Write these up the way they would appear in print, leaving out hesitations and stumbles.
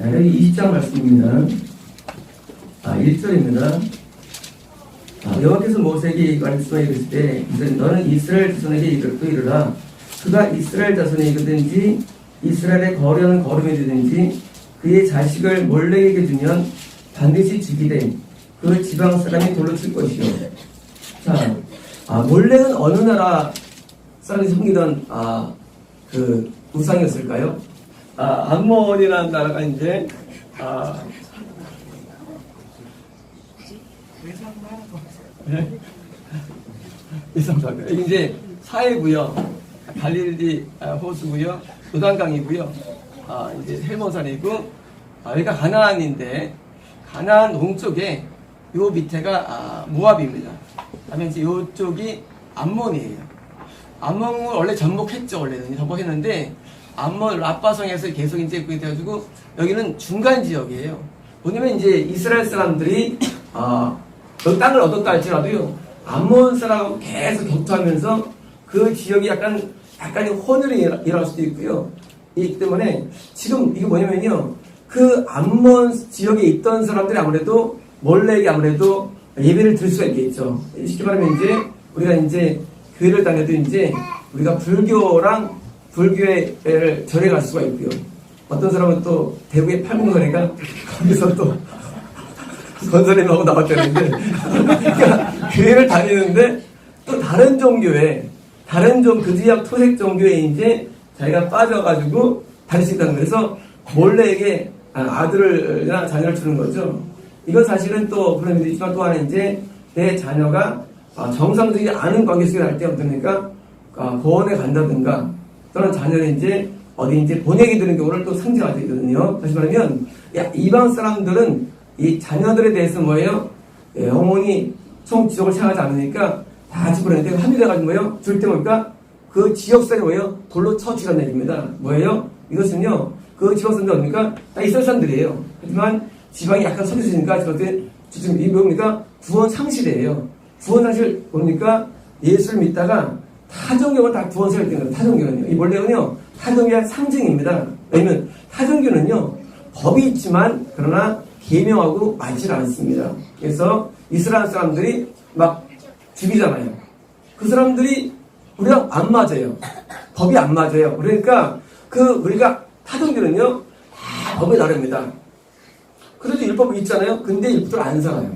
자, 여기 20장 말씀입니다. 1절입니다. 여호와께서 모세에게 말씀하여 이르실 때 너는 이스라엘 자손에게 이르라 그가 이스라엘 자손에 이르든지 이스라엘의 거려는 거름에 이르든지 그의 자식을 몰렉에게 주면 반드시 죽이되 그 지방 사람이 돌로 칠 것이요. 자, 몰렉은 어느 나라 사람이 섬기던 그 우상이었을까요? 암몬이라는 나라가 이제 이게 이제 사해고요, 갈릴리 호수고요, 요단강이고요, 이제 헬모산이고, 여기가 가나안인데 가나안 동쪽에 요 밑에가 모압입니다. 그다음에 이제 요쪽이 암몬이에요. 암몬을 원래 전복했죠. 원래는 전복했는데 암몬 라빠성에서 계속 이제 그게 돼가지고 여기는 중간 지역이에요. 뭐냐면 이제 이스라엘 사람들이 그 땅을 얻었다 할지라도요, 암몬 사람하고 계속 격투하면서 그 지역이 약간의 혼혈이 일어날 수도 있고요. 이기 때문에 지금 이게 뭐냐면요, 그 암몬 지역에 있던 사람들이 아무래도 몰렉이 아무래도 예배를 드릴 수가 있겠죠. 쉽게 말하면 이제 우리가 이제 교회를 다녀도 이제 우리가 불교의 절에 갈 수가 있고요. 어떤 사람은 또 대구의 팔공선이가 거기서 또 건설님하고 나왔다는데 그러니까 교회를 다니는데 또 다른 종교에 그 지역 토색 종교에 이제 자기가 빠져가지고 다닐 수 있다는 거예요. 그래서 몰래에게 아들이나 자녀를 주는 거죠. 이건 사실은 또 그런 의미도 있지만 또 하나 이제 내 자녀가 정상적이지 않은 관계 속에 갈 때 어떻습니까? 고원에 간다든가 또는 자녀를 이제 어디 이제 보내게 되는 경우를 또 상징하게 되거든요. 다시 말하면 이방 사람들은 이 자녀들에 대해서 뭐예요? 어머니 총 지역을 생각하지 않으니까 다 같이 보내는데 합의돼가지고 뭐예요? 줄 때 보니까 그 지역사람이 뭐예요? 돌로 쳐 죽이라는 얘기입니다. 뭐예요? 이것은요, 그 지역 사람들 어딥니까? 다 이스라엘 사람들이에요. 하지만 지방이 약간 서주시니까 저한테 지금 이 뭡니까? 구원 상실이에요. 구원 상실 뭡니까? 예수를 믿다가 타종교는 다 구원 상실 되는 거예요. 타종교는요. 이 몰렉은요, 타종교의 상징입니다. 왜냐면 타종교는요, 법이 있지만 그러나 계명하고 맞지 않습니다. 그래서 이스라엘 사람들이 막 죽이잖아요. 그 사람들이 우리랑 안 맞아요. 법이 안 맞아요. 그러니까 우리가 타종교는요, 다 법에 나릅니다. 그래도 율법이 있잖아요. 근데 율법을 안 살아요.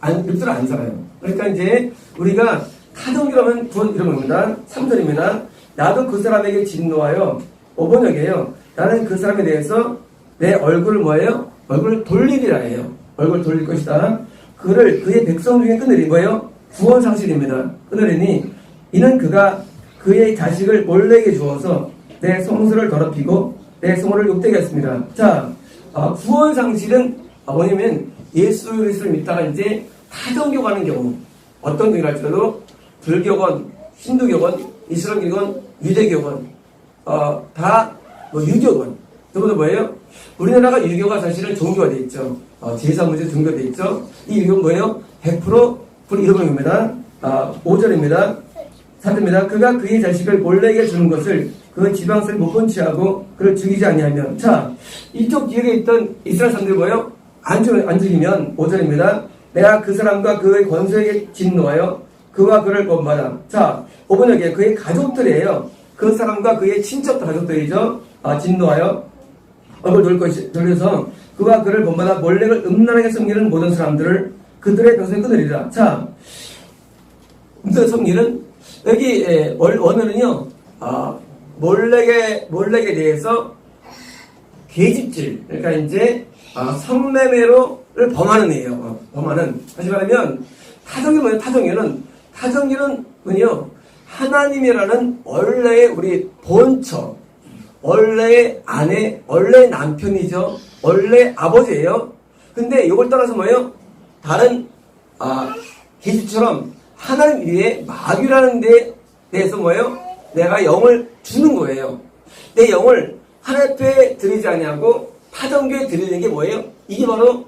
율법을 안 살아요. 그러니까 이제 우리가 타종교라면 구원 이런 겁니다. 3절입니다. 나도 그 사람에게 진노하여 5번역이에요. 나는 그 사람에 대해서 내 얼굴을 뭐예요? 얼굴을 돌리리라 해요. 얼굴을 돌릴 것이다. 그의 백성 중에 끊으리 뭐예요? 구원 상실입니다. 끊으리니 이는 그가 그의 자식을 몰래에게 주어서 내 성소를 더럽히고 내 성호를 욕되게 했습니다. 자, 구원 상실은 뭐냐면 예수 그리스도를 믿다가 이제 타종교 가는 경우, 어떤 경우랄지라도 불교건, 힌두교건, 이슬람교건, 유대교건, 다 유교건. 그것도 뭐예요? 우리나라가 유교가 사실은 종교가 돼 있죠. 제사 문제 종교가 돼 있죠. 이 유교는 뭐예요? 100% 불이름입니다. 5절입니다. 4절입니다. 그가 그의 자식을 몰래에게 주는 것을 그 지방세를 못 본 채하고 그를 죽이지 아니하면. 자, 이쪽 지역에 있던 이스라엘 사람들이 뭐예요? 안 죽이면 5절입니다. 내가 그 사람과 그의 권세에게 진노하여 그와 그를 본받아. 자, 5번역에 그의 가족들이에요. 그 사람과 그의 친척 가족들이죠. 진노하여 얼굴 돌려서 그와 그를 본받아 몰렉을 음란하게 섬기는 모든 사람들을 그들의 병성에 끊으리라. 자, 음란하게 섬기는 여기 원어는요, 몰렉에 대해서 계집질, 그러니까 이제 성매매를 범하는 애예요. 범하는. 다시 말하면 타종교는 뭐요? 하나님이라는 원래의 우리 본처, 원래의 아내, 원래의 남편이죠. 원래 아버지예요. 근데 이걸 따라서 뭐예요? 다른 계집처럼 하나님 위에 마귀라는 데 대해서 뭐예요? 내가 영을 주는 거예요. 내 영을 하나님 앞에 드리지 아니하고 타종교에 드리는 게 뭐예요? 이게 바로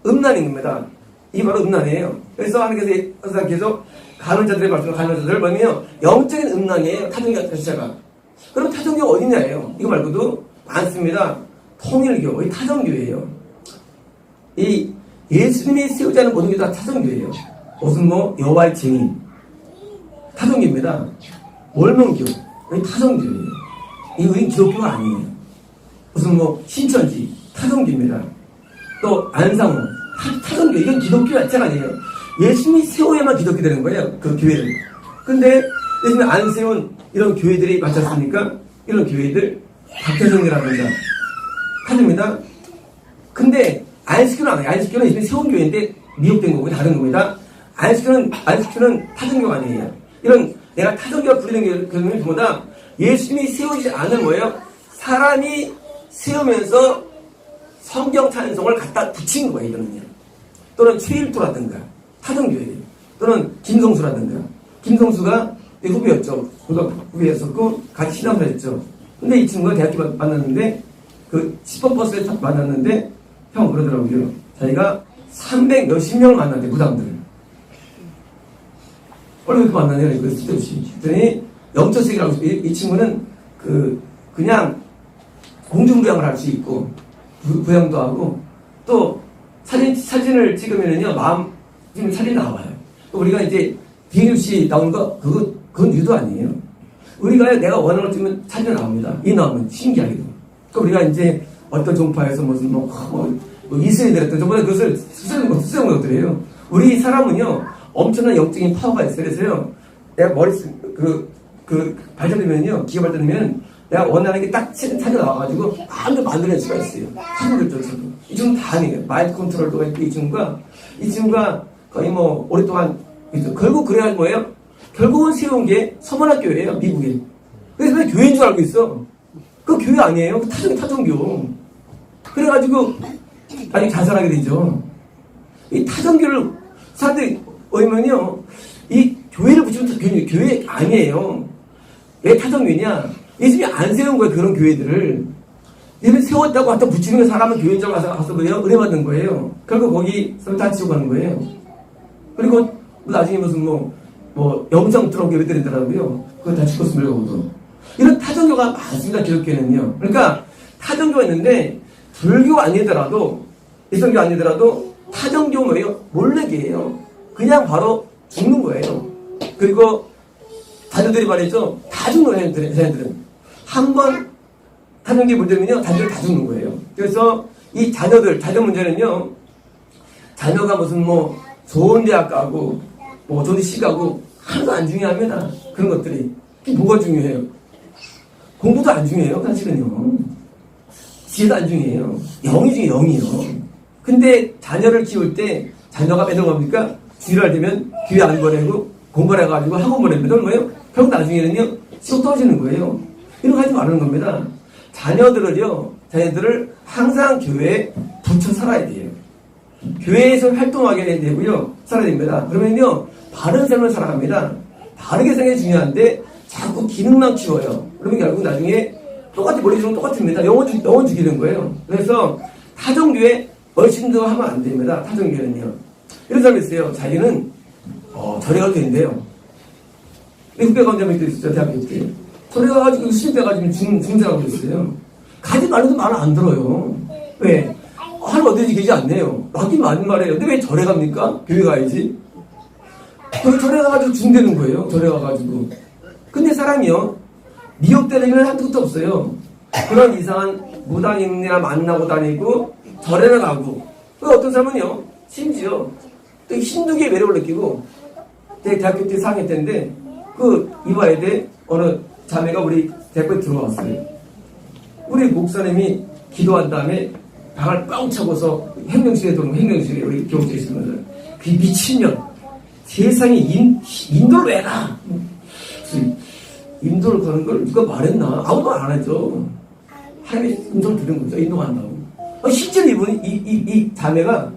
음란입니다. 이게 바로 음란이에요. 그래서 하나님께서 항상 계속 간혼자들의 말씀을 간혼자들 보면 영적인 음란이에요. 타종교 자체가. 그럼 타종교가 어디냐예요. 이거 말고도 많습니다. 통일교, 이 타종교예요. 이 예수님이 세우자는 모든 게 다 타종교예요. 무슨 뭐 여호와의 증인, 타종교입니다. 월명교, 이 타종교예요. 이거 기독교가 아니에요. 무슨 뭐 신천지, 타종교입니다. 또 안상호, 타종교, 이건 기독교 자체가 아니에요. 예수님이 세워야만 기독교 되는 거예요. 그 교회를. 근데 예수님이 안 세운 이런 교회들이 맞췄습니까? 이런 교회들 박태성이라든가 타종입니다. 근데 안식교는 아니에요. 안식교는 예수님이 세운 교회인데 미혹된 거고 다른 겁니다. 안식교는 타종교가 아니에요. 이런 내가 타종교가 부리는 교회는 전부 다 예수님이 세우지 않은 뭐예요? 사람이 세우면서 성경 찬송을 갖다 붙인 거예요. 이거는요. 또는 최일도라든가 타종교회예요. 또는 김성수라든가. 김성수가 후배였죠. 후배였었고 같이 신앙을 했죠. 근데 이 친구가 대학교 만났는데 그 10번 버스에 만났는데 형 그러더라고요. 자기가 300 몇십 명을 만났대, 무당들을. 원래 그렇게 만나냐? 그랬더니 영적세계라고 이 친구는 그냥 공중부양을 할 수 있고 부양도 하고 또 사진을 찍으면은요 지금 사진이 나와요. 우리가 이제 비행시 나오는 거 그건 유도 아니에요. 우리가 내가 원하는 걸 찍으면 사진이 나옵니다. 이 나오면 신기하게도. 그러니까 우리가 이제 어떤 종파에서 무슨 이스라엘이랬던 전부 다 그것을 수세운 것들이에요. 우리 사람은요 엄청난 영적인 파워가 있어요. 그래서요 내가 발전되면요 기가 발전되면 내가 원하는 게 딱 사진 나와가지고 마음대로 만들어낼 수가 있어요. 사진들조차도. 이 친구는 다 아니에요. 마인드 컨트롤도 있고 이 친구가 거의 뭐 오랫동안 결국 그래야 뭐예요? 결국은 세운 게 서문학교예요. 미국에. 그래서 왜 교회인 줄 알고 있어. 그 교회 아니에요. 그 타종교. 그래가지고 나중에 자살하게 되죠. 이 타종교를 사람들이 오면요 이 교회를 붙이면 교회 아니에요. 왜 타종교냐? 예수님이 안 세운 거예요. 그런 교회들을. 예수님이 세웠다고 갖다 붙이는 게 사람은 교회인 줄 알아서 가서 그래요? 은혜 받는 거예요. 결국 거기서 다 지고 가는 거예요. 그리고 나중에 무슨 영상 트럭 예배 드리더라고요. 그거 다 죽었습니다. 그것도. 이런 타종교가 많습니다. 기독교는요. 그러니까 타종교가 있는데 불교가 아니더라도 이성교 아니더라도 타종교 뭐예요? 몰래교예요. 그냥 바로 죽는 거예요. 그리고 자녀들이 말이죠. 다 죽는 거예요. 자녀들은. 한번 타종교에 물들면요. 자녀들 다 죽는 거예요. 그래서 이 자녀 문제는요. 자녀가 무슨 좋은 대학 가고 좋은 시 가고 하나도 안 중요합니다. 그런 것들이. 뭐가 중요해요? 공부도 안 중요해요. 사실은요. 지혜도 안 중요해요. 영이 중요해요. 영이요. 근데 자녀를 키울 때 자녀가 맨날 뭡니까? 주일날 되면 교회 안 보내고 공부를 해가지고 학원 보냅니다. 뭐예요? 결국 나중에는요. 쑥 떨어지는 거예요. 이런 거 하지 말라는 겁니다. 자녀들을 항상 교회에 붙여 살아야 돼요. 교회에서 활동하게 되고요. 살아야 됩니다. 그러면요. 바른 삶을 살아갑니다. 바르게 사는 게 중요한데 자꾸 기능만 키워요. 그러면 결국 나중에 똑같이 머리 주면 똑같습니다. 영혼 죽이는 거예요. 그래서 타종교에 얼씬 더 하면 안 됩니다. 타종교는요. 이런 사람이 있어요. 자기는 절에 가도 된대요. 후배가 혼자 몇 개 있었죠. 대학교 때. 절에 가가지고 수십 대 가지고 중생하고 있어요. 가지 말아도 말 안 들어요. 왜? 하나님 어디든지 계지 않네요. 하긴 맞는 말이에요. 근데 왜 절에 갑니까? 교회 가야지. 절에 가가지고 중대는 거예요. 절에 가가지고. 근데 사람이요. 미혹되는 일은 한두 것도 없어요. 그런 이상한 무당인이나 만나고 다니고 절에나 가고. 어떤 사람은요. 심지어 또 힌두교의 매력을 느끼고 대학교 때 4학년 때인데 이화여대 어느 자매가 우리 대학교에 들어왔어요. 우리 목사님이 기도한 다음에 방을 뻥 차고서 행정실에 우리 교육자에 있으면서 그 미친년 세상에 인도를 왜 가? 인도를 가는 걸 누가 말했나? 아무도 안 하죠. 하나님의 음성을 들은 거죠. 인도 간다고. 실제로 이 자매가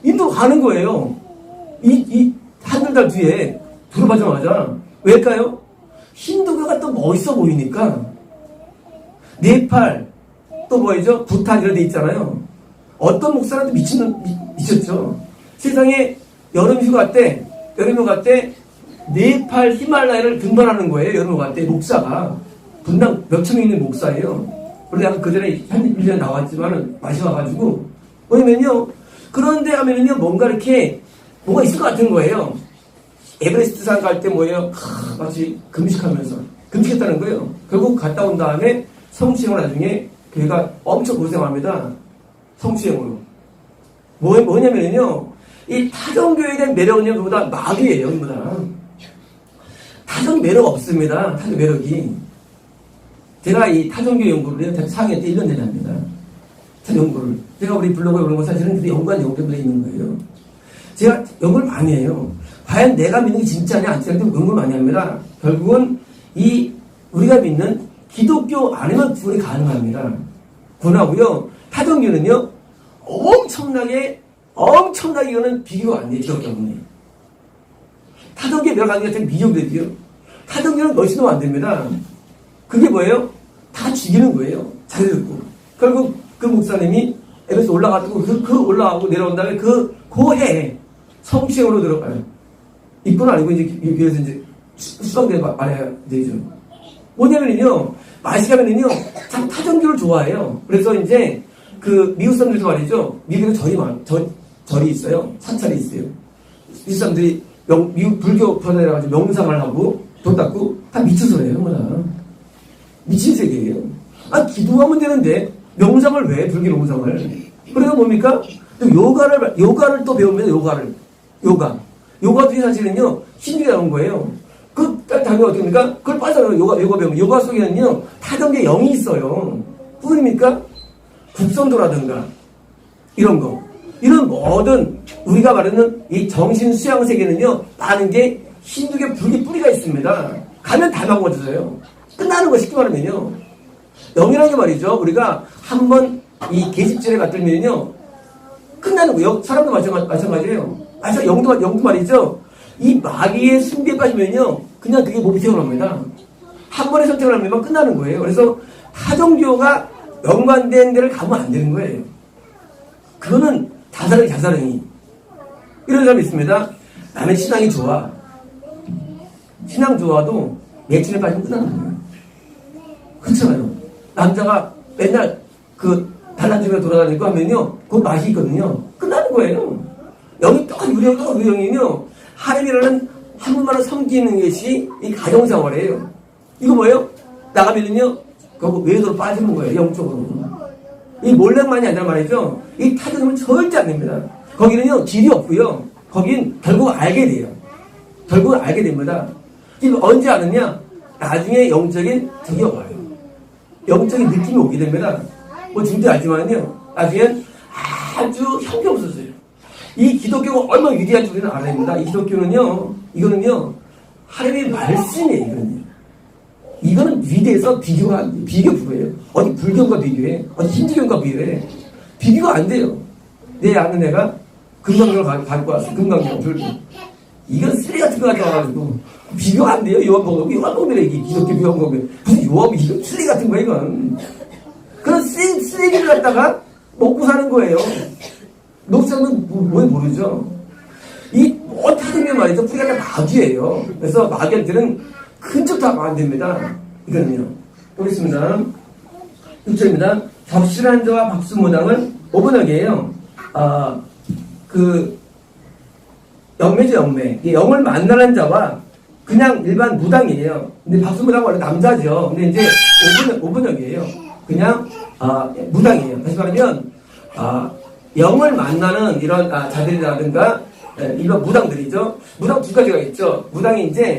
인도 가는 거예요. 한두 달 뒤에 졸업하자마자. 왜일까요? 힌두교가 또 멋있어 보이니까. 네팔, 또 뭐죠? 부탄 이런 데 있잖아요. 어떤 목사한테 미쳤죠. 세상에 여름휴가 때 네팔 히말라야를 등반하는 거예요. 여름휴가 때 목사가. 분당 몇천 명 있는 목사예요. 물론 내가 그 전에 한 1년에 나왔지만은 맛이 와가지고, 뭐냐면요. 그런데 하면은요, 뭔가 이렇게, 뭐가 있을 것 같은 거예요. 에베레스트 산 갈 때 뭐예요? 마치 금식하면서. 금식했다는 거예요. 결국 갔다 온 다음에 성취형을 나중에 걔가 엄청 고생합니다. 성취형으로. 뭐냐면요. 이 타종교에 대한 매력은요, 그보다 마귀예요, 그보다. 타종 매력 없습니다. 타종 매력이. 제가 이 타종교 연구를 대학교 4학년 때 1년 내내 합니다. 타종 연구를. 제가 우리 블로그에 그런 거 사실은 그 연구한 연구들이 있는 거예요. 제가 연구를 많이 해요. 과연 내가 믿는 게 진짜냐, 안 진짜냐, 연구를 많이 합니다. 결국은 우리가 믿는 기독교 안에만 구원이 가능합니다. 구원하고요. 타종교는요, 엄청나게 이거는 비교가 안 돼요, 기독교는. 타종교에 들어가는 게 되게 비교되지요. 타종교는 멋있으면 안 됩니다. 그게 뭐예요? 다 죽이는 거예요. 잘 듣고. 결국 그 목사님이 에베소 올라가고, 올라가고 내려온 다음에 그 해에 성취형으로 들어가요. 입고는 아니고, 그래서 이제 수강대 알아야 되죠. 뭐냐면요, 마시가면은요, 참 타종교를 좋아해요. 그래서 이제 그 미국 사람들도 말이죠. 미국에 절이 있어요. 사찰이 있어요. 미국 사람들이 미국 불교 편에가지고 명상을 하고 돈 닦고 다 미쳐서 해요. 뭐다. 미친 세계예요. 기도하면 되는데 명상을 왜 불교 명상을? 그래서 뭡니까? 또 요가를 또 배우면 요가도 사실은요 신비가 나온 거예요. 당연히 어떻게 합니까? 그걸 빠져요. 요가 배우면 요가 속에는요 타종의 영이 있어요. 뿐입니까? 국성도라든가 이런 거. 이런 모든 우리가 말하는 이 정신 수양 세계는요 많은 게 힌두교 불교 뿌리가 있습니다. 가면 다 먹어져요. 끝나는 거 쉽게 말하면요. 영이라는 게 말이죠. 우리가 한번 이 계집질에 갔더니요 끝나는 거예요. 사람도 마찬가지예요. 영도 말이죠. 이 마귀의 순비에 빠지면요 그냥 그게 몸이 태어납니다. 한 번에 선택을 하면 끝나는 거예요. 그래서 타종교가 연관된 데를 가면 안 되는 거예요. 그거는 자살행위. 이런 사람이 있습니다. 나는 신앙이 좋아. 신앙 좋아도 매춘에 빠지면 끝나는 거예요. 그렇잖아요. 남자가 맨날 달라지며 돌아다니고 하면요, 그 맛이 있거든요. 끝나는 거예요. 영이 또 우리 영이요. 하나님이라는 한 분만을 섬기는 것이 이 가정생활이에요. 이거 뭐예요? 나가면은요, 그 외도로 빠지는 거예요. 영적으로. 이 몰래만이 아니라 말이죠. 이 타격은 절대 안 됩니다. 거기는요, 길이 없고요. 거긴 결국 알게 돼요. 결국은 알게 됩니다. 이거 언제 아느냐? 나중에 영적인 적이 와요. 영적인 느낌이 오게 됩니다. 뭐 지금도 알지만요. 나중엔 아주 형편없었어요. 이 기독교가 얼마나 위대한지 우리는 알아야 됩니다. 이 기독교는요, 이거는요, 하나님의 말씀이에요, 이거는 위대해서 비교가 안 돼요. 비교 불허예요. 어디 불교과 비교해? 어디 힌두교과 비교해? 비교가 안 돼요. 내 아는 애가 금강경을 갖고 왔어. 금강경, 불교. 이건 쓰레기 같은 거 가져와가지고 비교가 안 돼요. 요한복음이래. 이게 기독교 요한복음. 무슨 이거 쓰레기 같은 거 이건. 그런 쓰레기를 갖다가 먹고 사는 거예요. 녹사는 뭐 모르죠. 이 타종교 말이죠. 뿌리가 다 마귀예요. 그래서 마귀한테는 큰 척도 하면 안 됩니다. 이거는요. 보겠습니다. 6절입니다. 적실한 자와 박수무당은 5번역이에요. 영매죠, 영매. 영을 만나는 자와 그냥 일반 무당이에요. 근데 박수무당은 원래 남자죠. 근데 이제 5번역이에요. 그냥, 무당이에요. 다시 말하면, 영을 만나는 이런 자들이라든가, 일반 무당들이죠. 무당 두 가지가 있죠. 무당이 이제,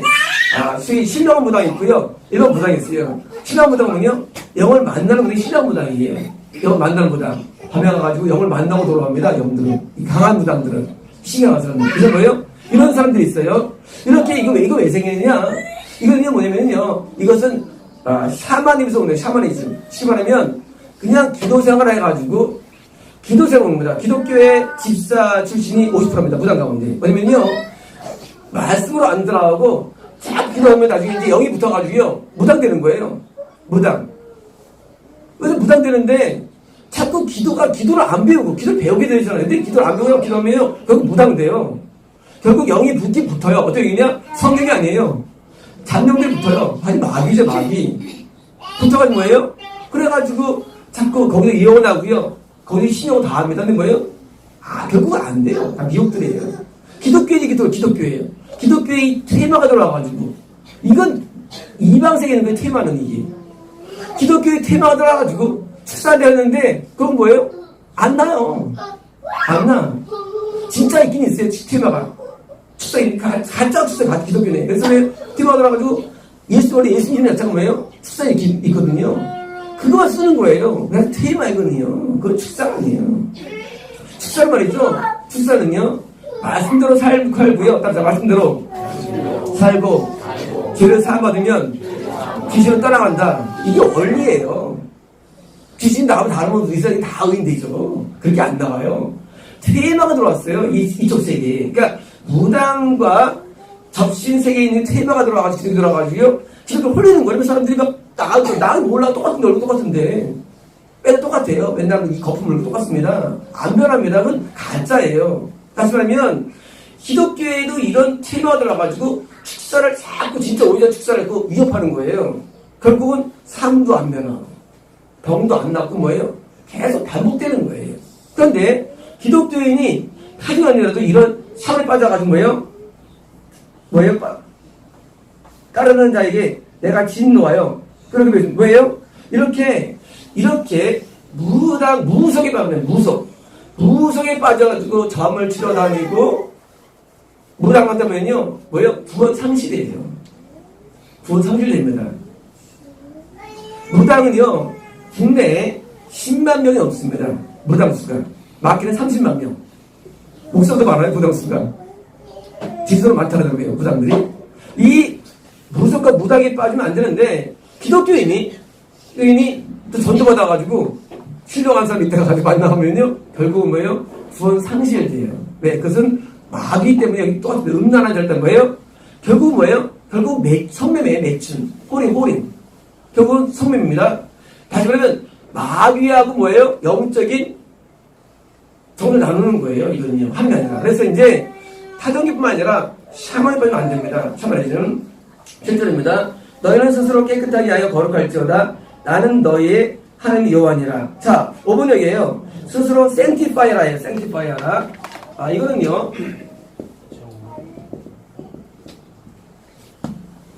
신령 무당이 있고요. 일반 무당이 있어요. 신령 무당은요, 영을 만나는 분이 신령 무당이에요. 영을 만나는 무당. 밤에 가가지고 영을 만나고 돌아갑니다. 영들은. 강한 무당들은. 신경한 사람들. 그래서 뭐예요? 이런 사람들이 있어요. 이렇게, 이거 왜 생기느냐? 이거는요, 뭐냐면요. 이것은, 샤머니즘에서 오는 샤머니즘. 샤머니면 그냥 기도 생활을 해가지고, 기도 생활입니다. 기독교의 집사 출신이 50%입니다. 무당 가운데. 뭐냐면요. 말씀으로 안 들어가고, 자꾸 기도하면 나중에 이제 영이 붙어가지고요. 무당 되는 거예요. 무당. 그래서 무당 되는데, 자꾸 기도를 안 배우고, 기도를 배우게 되잖아요. 근데 기도를 안 배우고 기도하면요. 결국 무당 돼요. 결국 영이 붙어요. 어떻게 되냐? 성경이 아니에요. 잔명들이 붙어요. 아니, 마귀죠, 마귀. 붙어가지고 뭐예요? 그래가지고 자꾸 거기서 이혼하고요. 거기서 신용 다 합니다. 근데 뭐예요? 결국은 안 돼요. 다 미혹들이에요. 기독교인이 기독교예요. 기독교의 테마가 들어와가지고 이건 이방세계는 그 테마는 이게 기독교의 테마가 들어와가지고 축사되었는데 그건 뭐예요? 안 나요. 안 나. 진짜 있긴 있어요. 테마가. 축사, 가짜 축사, 기독교네. 그래서 왜 테마가 들어와가지고 원래 예수님이 약자가 뭐예요? 축사에 있거든요. 그거만 쓰는 거예요. 그래서 테마이거든요. 그건 축사가 아니에요. 축사는 말이죠. 축사는요. 말씀대로 살고요. 따라서 말씀대로 살고 죄를 사함받으면 귀신은 떠나간다. 이게 원리예요. 귀신 나오면 다른 의사들이 다 의인되죠. 그렇게 안 나와요. 테마가 들어왔어요. 이쪽 세계에. 그러니까 무당과 접신 세계에 있는 테마가 들어와가지고요. 지금 홀리는 거예요. 사람들이 막 나하고 몰라 똑같은데 얼굴 똑같은데 맨날 똑같아요. 맨날 이 거품 얼굴 똑같습니다. 안 변합니다. 그건 가짜예요. 다시 말하면 기독교에도 이런 테마가 들어와가지고 축사를 자꾸 진짜 오히려 축사를 했고 위협하는 거예요. 결국은 삶도 안 변하고 병도 안 낫고 뭐예요? 계속 반복되는 거예요. 그런데 기독교인이 하지만이라도 이런 샤워에 빠져가지고 뭐예요? 따르는 자에게 내가 진노하여 그렇게 뭐예요? 이렇게 무속에 빠지면 무속에 빠져가지고 점을 치러 다니고 무당 같다면요 뭐예요? 구원 상실이에요. 구원 상실됩니다. 무당은요 국내에 10만 명이 없습니다. 무당 수가 많게는 30만 명. 목사도 많아요. 무당 수가 지수로 많다더라고요. 무당들이 이 무속과 무당에 빠지면 안 되는데 기독교인이 또 전도받아가지고 신령한 사람 이때가 가지고 만나면요 결국은 뭐예요? 구원 상실돼요. 왜? 그것은 마귀 때문에 여기 또 음란한 절단 뭐예요? 결국 뭐예요? 결국 성매매의 매춘 호린 결국은 성매매입니다. 다시 말하면 마귀하고 뭐예요? 영적인 정을 나누는 거예요. 이거는요 하는 게 아니라. 그래서 이제 타종기뿐만 아니라 샤머니 빠지면 안 됩니다. 샤머니는 7절입니다. 너희는 스스로 깨끗하게 하여 거룩할지어다. 나는 너희의 하나님 여호와니라. 자, 5번역이에요. 스스로 sanctify라예요. sanctify라. 이거는요.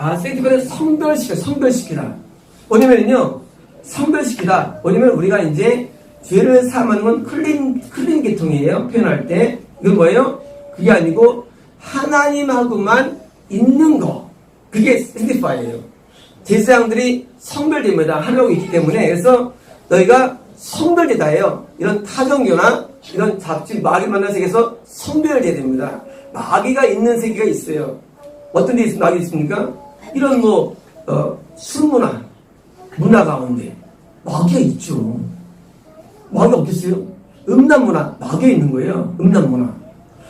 sanctify는 성별시키다. 뭐냐면요. 성별시키다. 뭐냐면 우리가 이제 죄를 사하는 건 클린 계통이에요. 표현할 때. 이건 뭐예요? 그게 아니고 하나님하고만 있는 거. 그게 sanctify예요. 제사장들이 성별됩니다. 하나님하고 있기 때문에. 그래서 너희가 성별되다예요. 이런 타종교나 이런 잡지 마귀 만난 세계에서 성별돼야 됩니다. 마귀가 있는 세계가 있어요. 어떤 데 마귀 있습니까? 이런 술문화, 문화 가운데 마귀가 있죠. 마귀가 없겠어요? 음란문화, 마귀가 있는 거예요. 음란문화.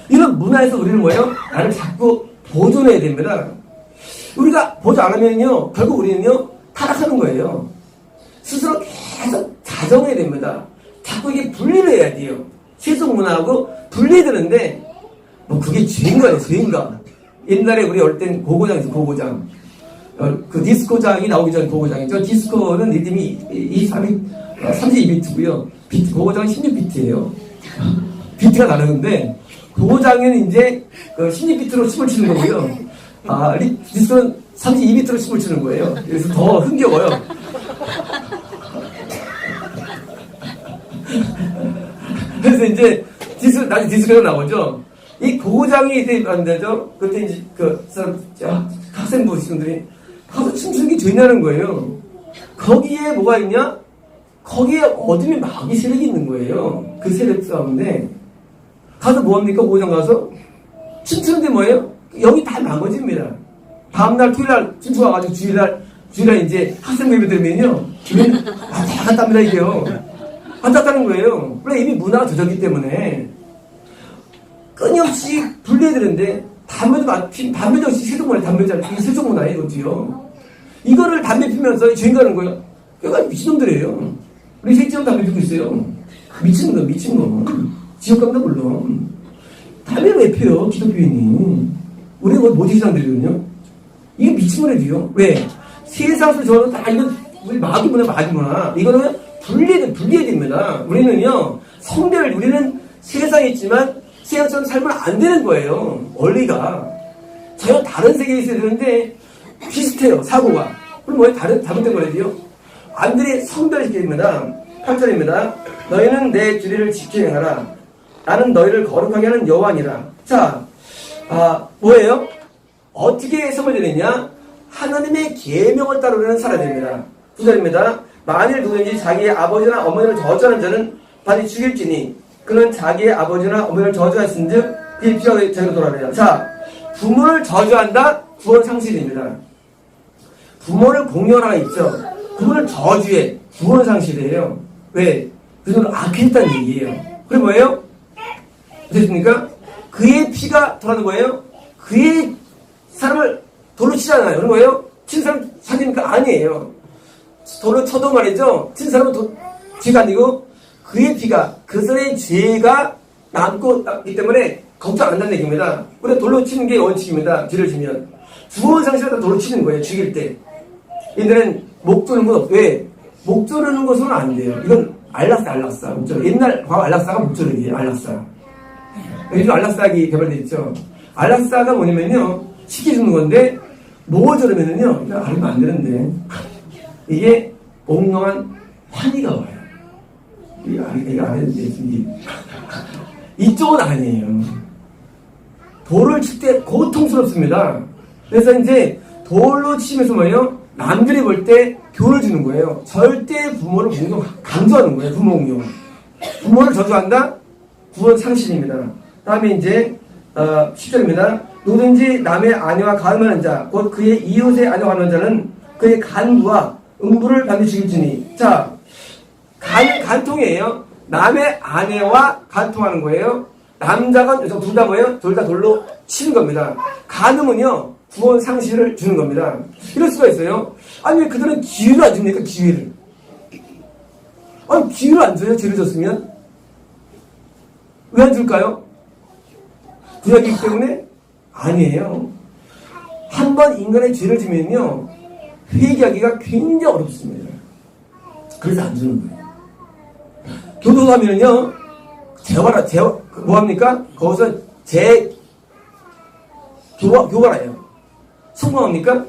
이런 문화에서 우리는 뭐예요? 나를 자꾸 보존해야 됩니다. 우리가 보존 안 하면요, 결국 우리는요, 타락하는 거예요. 스스로 계속 자정해야 됩니다. 자꾸 이게 분리를 해야 돼요. 세속 문화하고 분리되는데, 그게 죄인가, 죄인가. 옛날에 우리 어릴 땐 고고장 있어, 고고장. 그 디스코장이 나오기 전 고고장이죠. 디스코는 리듬이 32비트고요. 고고장은 16비트예요. 비트가 다르는데, 고고장은 이제 16비트로 춤을 추는 거고요. 디스코는 32비트로 춤을 추는 거예요. 그래서 더 흥겨워요. 그래서 이제 나중에 디스코가 나오죠. 이 고고장이 이제 안 되죠. 그때 이제 학생부 친구들이 가서 춤추는 게 죄냐는 거예요. 거기에 뭐가 있냐? 거기에 어둠의 마귀 세력이 있는 거예요. 그 세력 싸움인데 가서 뭐합니까? 고고장 가서 춤추는데 뭐예요? 여기 다 망가집니다. 다음날 토요일날 춤추고 와가지고 주일날 이제 학생부 예배 들으면요 주변 왔다 갔다 합니다. 이게요 왔다 갔다 하는 거예요. 원래 이미 문화가 젖었기 때문에 끊임없이 분리해야 되는데 담배도 없이 세속문화에 담배잖아요. 이게 세속문화예요. 이것도요. 이거를 담배 피면서 주인 가는 거예요. 그러니까 미친놈들이에요. 우리 새끼처럼 담배 피고 있어요. 미친 거. 지옥 갑니다 물론. 담배를 왜 피워요? 기독교인이. 우리가 모지상들이거든요. 이게 미친 거래요. 왜? 세상에서 저는 다 이건 우리 마귀문화. 이거는 분리해야 됩니다. 우리는요, 우리는 세상에 있지만 세상처럼 살면 안 되는 거예요. 원리가. 전혀 다른 세계에 있어야 되는데, 비슷해요, 사고가. 그럼 뭐예요? 잘못된 거래요? 안들이 성별시켜야 됩니다. 8절입니다. 너희는 내 규례를 지켜 행하라. 나는 너희를 거룩하게 하는 여호와니라. 자, 뭐예요? 어떻게 성별되느냐? 하나님의 계명을 따르는 살아야 됩니다. 9절입니다. 만일 누구든지 자기의 아버지나 어머니를 저주하는 자는 반드시 죽일지니 그는 자기의 아버지나 어머니를 저주하였은즉 그의 피가 저희로 돌아가리라. 자, 부모를 저주한다? 구원 상실입니다. 부모를 공경하라 있죠. 부모를 저주해. 구원 상실이에요. 왜? 그들은 악했다는 얘기예요. 그럼 뭐예요? 어떻습니까? 그의 피가 돌아가는 거예요? 그의 사람을 돌로 치잖아요. 그런 거예요? 친 사람 사귀니까 아니에요. 돌로 쳐도 말이죠. 친 사람은 죄가 아니고 그의 피가 그 사람의 죄가 남고 있기 때문에 걱정 안 한다는 얘기입니다. 우리가 돌로 치는 게 원칙입니다. 죄를 지면. 구원 상실하다 돌로 치는 거예요. 죽일 때. 얘들은 목 조르는 건 왜? 목 조르는 것은 안 돼요. 이건 알락사. 옛날 과거 알락사가 목 조르기예요. 알락사. 요즘 알락사기 개발되어 있죠. 알락사가 뭐냐면요. 쉽게 죽는 건데, 목을 조르면은요, 이거 알면 안 되는데, 이게 몽롱한 환희가 와요. 이거 안 해도 되지. 이쪽은 아니에요. 돌을 칠 때 고통스럽습니다. 그래서 이제 돌로 치면서 뭐예요? 남들이 볼 때 교훈을 주는 거예요. 절대 부모를 강조하는 거예요. 부모 공경. 부모를 저주한다? 구원 상실입니다. 다음에 이제 10절입니다. 누구든지 남의 아내와 가늠하는 자, 곧 그의 이웃의 아내와 가늠하는 자는 그의 간부와 음부를 반드시 죽일지니. 자, 간통이에요. 남의 아내와 간통하는 거예요. 남자가 여자 둘 다 뭐예요? 둘 다 돌로 치는 겁니다. 간음은요, 구원 상실을 주는 겁니다. 이럴 수가 있어요. 아니, 왜 그들은 기회를 안 줍니까? 기회를. 아니, 기회를 안 줘요? 죄를 졌으면? 왜 안 줄까요? 구약이기 때문에? 아니에요. 한 번 인간의 죄를 지면요, 회개하기가 굉장히 어렵습니다. 그래서 안 주는 거예요. 교도소 하면은요, 뭐합니까? 거기서 교발해요. 성공합니까?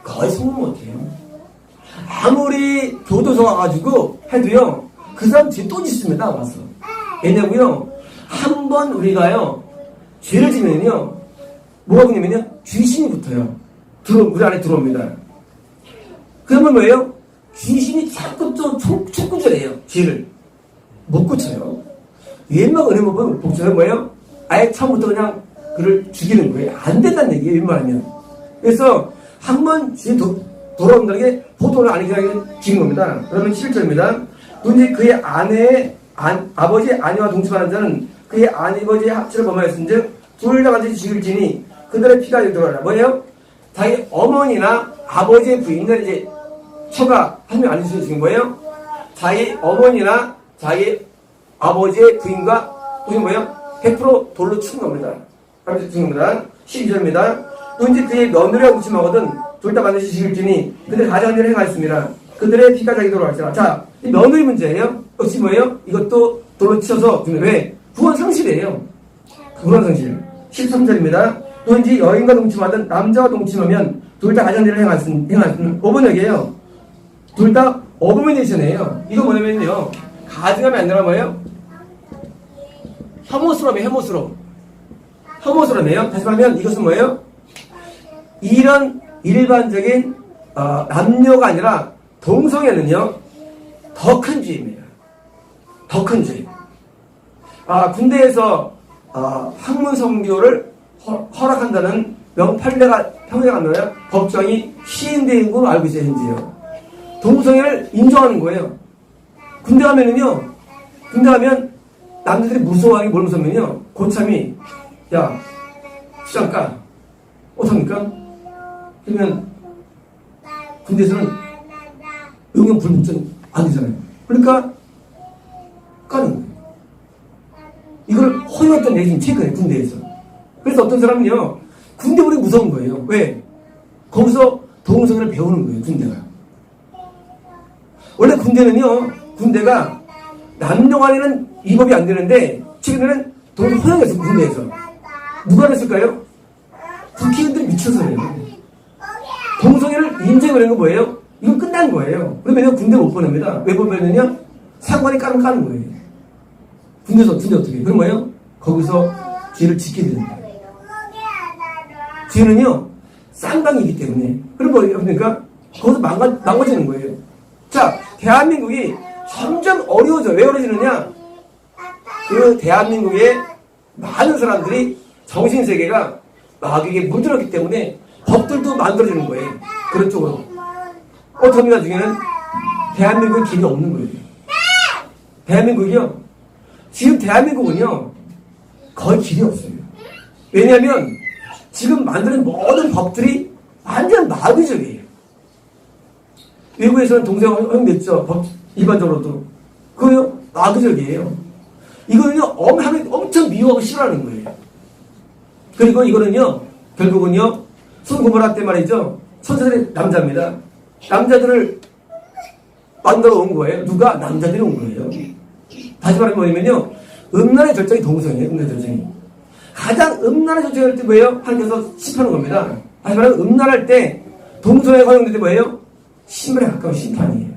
거의 성공 못해요. 아무리 교도소 와가지고 해도요, 그 사람 죄 또 짓습니다, 와서. 왜냐고요? 한 번 우리가요, 죄를 지면요, 뭐가 붙냐면요, 귀신이 붙어요. 우리 안에 들어옵니다. 그러면 뭐예요? 귀신이 자꾸 또 촉구절해요, 죄를. 못 고쳐요. 웬만한 은혜 못 보면 복수는 뭐예요? 아예 처음부터 그냥 그를 죽이는 거예요. 안 된다는 얘기예요, 웬만하면. 그래서 한 번 죄 돌아온다는 게 보통은 아니게 죽인 겁니다. 그러면 11절입니다. 누군지 그의 아버지의 아내와 동침하는 자는 그의 아버지의 합치를 범하였은즉 둘 다 반드시 죽일지니 그들의 피가 들어가라. 뭐예요? 자기 어머니나 아버지의 부인들 이제 처가 한 명 아닐 수 있는 거예요? 자기 어머니나 자기 아버지의 부인과 그게 뭐예요? 100% 돌로 치는 겁니다. 그래서 죽는 겁니다. 12절입니다. 누군지 그의 며느리와 동침하거든 둘 다 반드시 죽일지니 그들의 가장한 일을 행하였습니다. 그들의 피가 자기 돌아갈지라. 자, 이 며느리 문제예요. 역시 뭐예요? 이것도 돌로 치셔서 왜? 구원 상실이에요. 구원 상실. 13절입니다. 누군지 여인과 동침하든 남자와 동침하면 둘 다 가장한 일을 행하였으면 어버녀기예요. 둘 다 어버미네이션이에요. 이거 뭐냐면요, 가증하면 안 되나 뭐예요? 혐오스러움이에요. 다시 말하면 이것은 뭐예요? 이런 일반적인 남녀가 아니라 동성애는요, 더 큰 죄입니다. 더 큰 죄. 군대에서 학문 성교를 허락한다는 판례가 안 나와요? 법정이 시행된 걸로 알고 있어요, 현재요. 동성애를 인정하는 거예요. 군대 가면 남자들이 무서워하는 게 뭘 무섭냐면요, 고참이 야 시장 까 어떡합니까? 그러면 군대에서는 의견 불문전 안 되잖아요. 그러니까 까는 거예요. 이걸 허용했던 얘기 체크해요, 군대에서. 그래서 어떤 사람은요, 군대물이 무서운 거예요. 왜? 거기서 동성애를 배우는 거예요, 군대가. 원래 군대는요, 군대가 남녀간에는 위법이 안 되는데 최근에는 동성 허용했어, 군대에서. 누가 그랬을까요? 국회의원들이 미쳐서예요. 동성애를 인정을 건 뭐예요? 이건 끝난 거예요. 그러면 군대 못 보냅니다. 왜 보내느냐? 상관이 까는 거예요. 군대 어떻게 해요? 그럼 뭐예요? 거기서 죄를 짓게 되는 거예요. 죄는요, 쌍방이기 때문에. 그럼 뭐예요? 그러니까 거기서 망가지는 거예요. 자, 대한민국이 점점 어려워져. 왜 어려워지느냐? 그 대한민국의 많은 사람들이 정신세계가 마귀에게 물들었기 때문에 법들도 만들어지는 거예요. 그런 쪽으로. 어떻게 나중에는 대한민국에 길이 없는 거예요. 대한민국이요. 지금 대한민국은요. 거의 길이 없어요. 왜냐하면 지금 만드는 모든 법들이 완전 마귀적이에요. 외국에서는 동성 허용됐죠. 법 일반적으로도. 그거요. 마귀적이에요. 이거는요. 엄청 미워하고 싫어하는 거예요. 그리고 이거는요. 결국은요. 손고모라 때 말이죠. 천사들이 남자입니다. 남자들을 만들어 온 거예요. 누가? 남자들이 온 거예요. 다시 말하면 뭐냐면요. 음란의 절정이 동성이에요. 음란의 절정이. 가장 음란의 절정일 때 뭐예요? 하나님께서 심판하는 겁니다. 다시 말하면 음란할 때 동성애가 허용될 때 뭐예요? 신발에 가까운 심판이에요.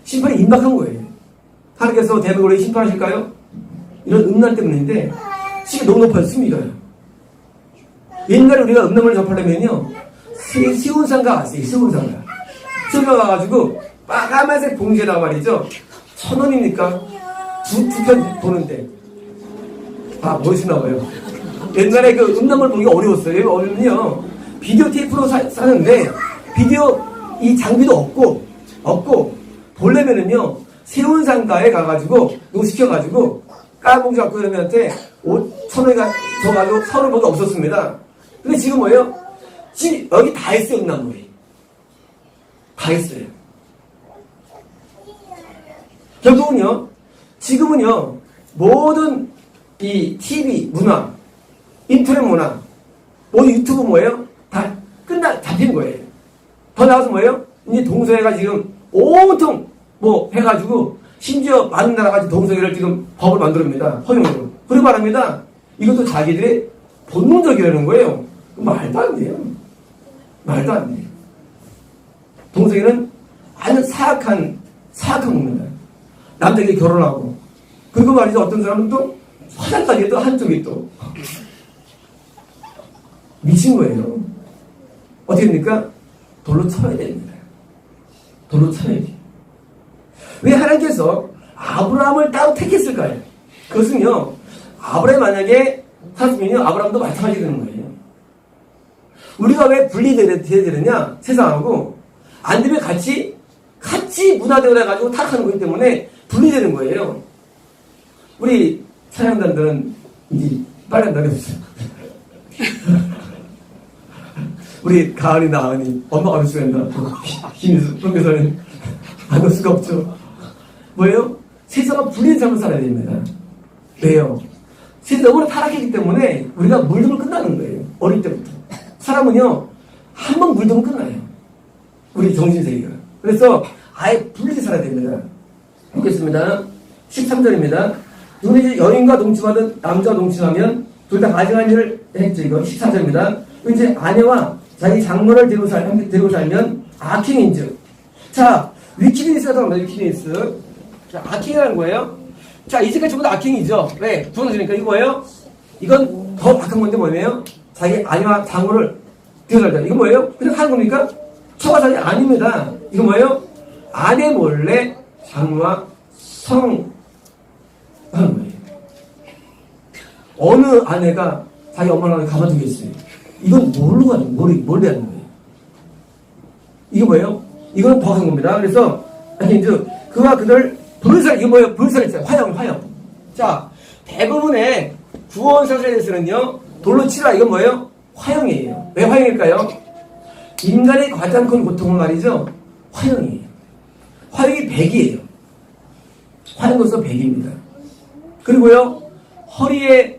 심판이 임박한 거예요. 하나님께서 대한민국을 심판하실까요? 이런 음란 때문인데 시간이 너무 높아요. 수미가요. 옛날에 우리가 음란을 접하려면요. 시온상가 아세요? 시온상가. 시온상가 가가지고 빨간색 봉지에다가 말이죠. 1,000원입니까? 두 편 보는데. 아, 멋있나 봐요. 옛날에 그 음란물 보기 어려웠어요. 왜 어려우면요. 비디오 테이프로 사는데 비디오 이 장비도 없고 보려면은요. 세운상가에 가가지고 노시켜가지고 까봉지 갖고 그러면한테 5,000원이 줘가지고 1,000원밖에 없었습니다. 근데 지금 뭐예요? 지금 여기 다 했어요. 음란물이. 다 했어요. 결국은요. 지금은요. 모든 이 TV 문화, 인터넷 문화, 모든 유튜브 뭐예요? 다 잡힌 거예요. 더 나가서 뭐예요? 이제 동성애가 지금 온통 뭐 해가지고 심지어 많은 나라가 동성애를 지금 법을 만들어냅니다. 허용으로. 그리고 말합니다. 이것도 자기들의 본능적이라는 거예요. 말도 안 돼요. 말도 안 돼요. 동성애는 아주 사악한 겁니다. 남자끼리 결혼하고. 그리고 말이죠. 어떤 사람은 또 화장까지 또 한쪽이 또 미친 거예요. 어떻게 됩니까? 돌로 쳐야 됩니다. 돌로 쳐야 돼요. 왜 하나님께서 아브라함을 따로 택했을까요? 그것은요. 아브라함이 만약에 살았으면요. 아브라함도 마찬가지 되는 거예요. 우리가 왜 분리되어야 되느냐? 세상하고 안 되면 같이 문화대로 해가지고 타락하는 거기 때문에 분리되는 거예요. 우리 사양단들은 이제 빨리 한다고 했어요. 우리 가은이 나은이 엄마가 몇 수가 있나? 김희수 profesor은 안 올 수가 없죠. 뭐예요? 세상과 분리된 삶을 살아야 됩니다. 왜요? 세상이 너무나 타락했기 때문에 우리가 물들면 끝나는 거예요. 어릴 때부터. 사람은요, 한 번 물들면 끝나요. 우리 정신세계가. 그래서 아예 분리돼 살아야 됩니다. 보겠습니다. 13절입니다. 눈이 여인과 동침하던 남자와 동침하면 둘 다 가증한 일을 했죠. 이거 13절입니다. 이제 아내와 자기 장모를 데리고 살면 아킹인즉. 자, 위키니스라고 합니다. 위키니스. 자, 아킹이라는 거예요. 자, 이제까지 전부 다 아킹이죠. 왜? 부정적이니까 이거 뭐예요? 이건 더 박한 건데 뭐예요? 자기 아내와 장모를 데리고 살자. 이거 뭐예요? 그냥 하는 겁니까? 처가살이 아닙니다. 이거 뭐예요? 아내 몰래 장모와 성하는 거예요. 어느 아내가 자기 엄마랑 가만두겠어요? 이건 뭘로 가는 거예요? 뭘로 하는 거예요? 이거 뭐예요? 이건 더 한 겁니다. 그래서, 이제, 그와 그들, 불살, 이거 뭐예요? 불살 있어요. 화형. 자, 대부분의 구원사설에서는요, 돌로 치라, 이건 뭐예요? 화형이에요. 왜 화형일까요? 인간의 가장 큰 고통은 말이죠? 화형이에요. 화형이 100이에요. 화형으로서 100입니다. 그리고요, 허리에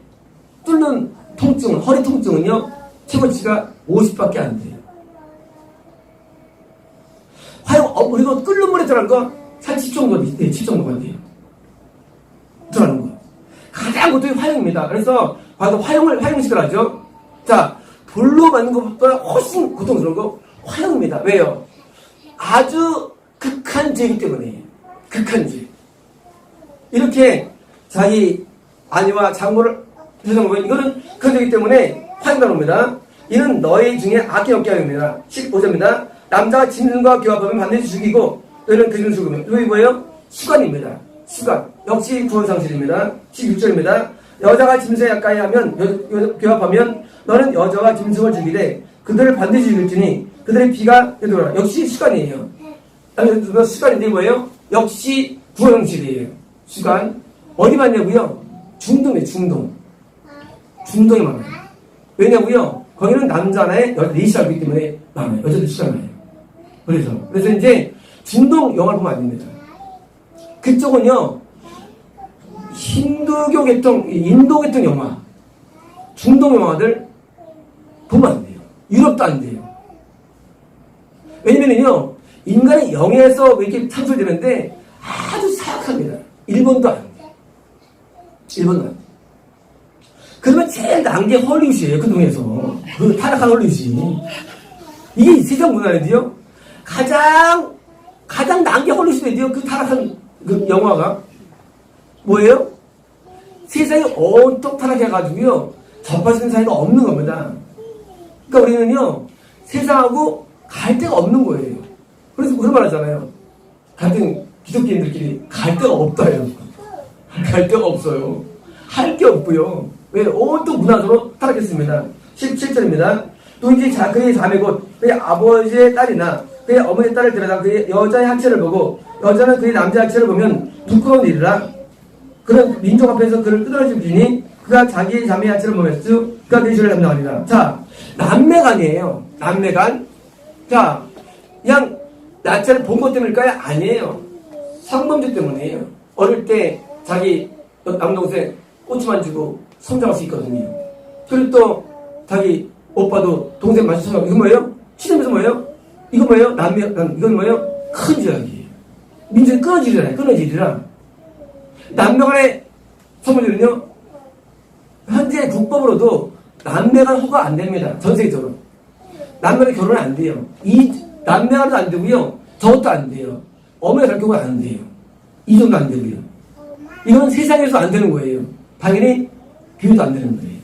뚫는 통증, 허리 통증은요, 최고치가 50밖에 안 돼요. 그리고 끓는 물에 들어갈 거, 한 10정도, 10정도가 돼요. 들어가는 거. 가장 고통이 화형입니다. 그래서, 바로 화형식을 하죠. 자, 돌로 만든 것보다 훨씬 고통스러운 거, 화형입니다. 왜요? 아주 극한 죄이기 때문에. 극한 죄. 이렇게 자기 아내와 장모를 해주는 거예요. 이거는 극한 죄이기 때문에 화형이라고 합니다. 이는 너희 중에 아낌없게 하옵니다. 15절입니다. 남자가 짐승과 교합하면 반드시 죽이고 너희는 그 짐승을 죽으면 이거 뭐예요? 수관입니다. 수관. 역시 구원상실입니다. 16절입니다. 여자가 짐승에 가까이 하면 교합하면 너는 여자와 짐승을 죽이되 그들을 반드시 죽일지니 그들의 피가 되돌아. 역시 수관이에요. 수관인데 뭐예요? 역시 구원상실이에요. 수관. 어디 많냐고요? 중동이에요. 중동에 많아요. 왜냐고요? 거기는 남자나 여자 넷이 살기 때문에 많아요. 여자도 시간나요. 그래서 이제 중동 영화를 보면 안 됩니다. 그쪽은요, 힌두교 계통, 인도 계통 영화, 중동 영화들 보면 안 돼요. 유럽도 안 돼요. 왜냐면요, 인간의 영에서 이렇게 창설되는데 아주 사악합니다. 일본도 안 돼요. 일본도 안 돼요. 그러면 제일 난 게 헐리우드예요. 그 중에서. 그 타락한 헐리우드. 이게 세상 문화인데요. 가장 난 게 헐리우드인데요. 그 타락한 그 영화가 뭐예요? 세상이 온통 타락해가지고요. 접할 사이가 없는 겁니다. 그러니까 우리는요. 세상하고 갈 데가 없는 거예요. 그래서 그런 말 하잖아요. 같은 기독교인들끼리 갈 데가 없다요. 갈 데가 없어요. 할 게 없고요. 왜? 온통 문화적으로 타락했습니다. 17절입니다. 또 이제 그의 자매 곧 그의 아버지의 딸이나 그의 어머니의 딸을 데려다 그의 여자의 하체를 보고 여자는 그의 남자의 하체를 보면 부끄러운 일이라 그런 민족 앞에서 그를 끄덕여주니 그가 자기의 자매의 하체를 보면서 그가 그의 죄를 담당하리라. 자, 남매간이에요. 남매간. 자, 그냥 나체를 본 것 때문일까요? 아니에요. 성범죄 때문이에요. 어릴 때 자기 남동생 꼬치만 주고 성장할 수 있거든요. 그리고 또 자기 오빠도 동생 마주쳐서 이거 뭐예요? 시점에서 뭐예요? 이거 뭐예요? 이건 뭐예요? 큰 죄악이에요. 민족이 끊어지리라. 남매간의 성범죄는요, 현재 국법으로도 남매간 허가 안 됩니다. 전 세계적으로. 남매간 결혼 안 돼요. 이 남매간도 안 되고요. 저것도 안 돼요. 어머니 갈 경우가 안 돼요. 이정도 안 되고요. 이건 세상에서 안 되는 거예요. 당연히 교회도 안 되는 거예요.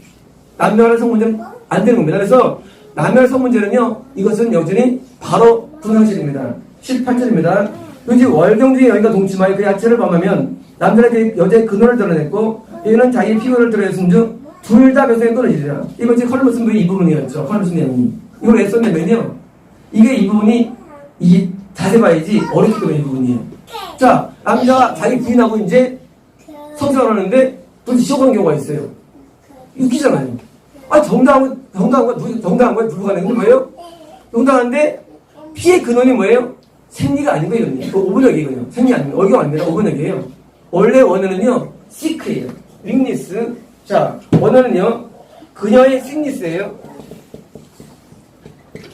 남매간의 성문제는 안 되는 겁니다. 그래서 남매간의 성문제는요, 이것은 여전히 바로 불상실입니다. 18절입니다. 이제 월경중에 여인과 동침하여 그의 하체를 범하면 남자는 그 여자의 근원을 드러냈고 여인은 자기의 피부를 드러냈음즉 둘 다 벼슬에 끊어지리라. 이번 주 컬러 쓴 부분이 이 부분이었죠. 컬러 쓴 내용이. 이걸 왜 썼냐면요, 이게 이 부분이 이 자세 봐야지 어렵기 때문에 이 부분이에요. 자, 남자가 자기 부인하고 이제 성생활을 하는데 도대체 시험하는 경우가 있어요. 웃기잖아요. 정당한 건 불가능한데 뭐예요? 정당한데 피의 근원이 뭐예요? 생리가 아닌 거예요. 오분역이거든요. 생리 아닙니다. 얼경 아닙니다. 오분역이에요. 원래 원어는요, 시크예요. 윙니스. 자, 원어는요, 그녀의 싱니스예요.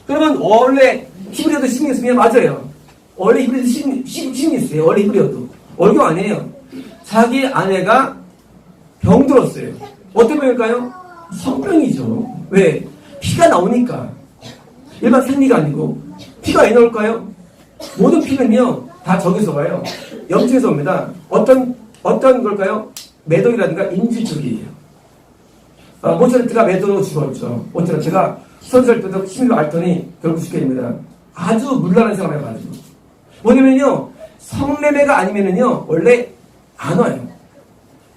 그러면 원래 히브리어도 싱니스면 맞아요. 원래 히브리어도 싱니스예요. 원래 히브리어도. 얼경 아니에요. 자기 아내가 병들었어요. 어떤 병일까요? 성병이죠. 왜? 피가 나오니까. 일반 생리가 아니고. 피가 왜 나올까요? 모든 피는요, 다 저기서 와요. 염증에서 옵니다. 어떤 걸까요? 매독이라든가 인질 쪽이에요. 모차르트가 매독으로 죽었죠. 모차르트가 선수할 때도 힘으로 앓더니 결국 죽게 됩니다. 아주 물란한 생활을 해가지고. 뭐냐면요, 성매매가 아니면은요, 원래 안 와요.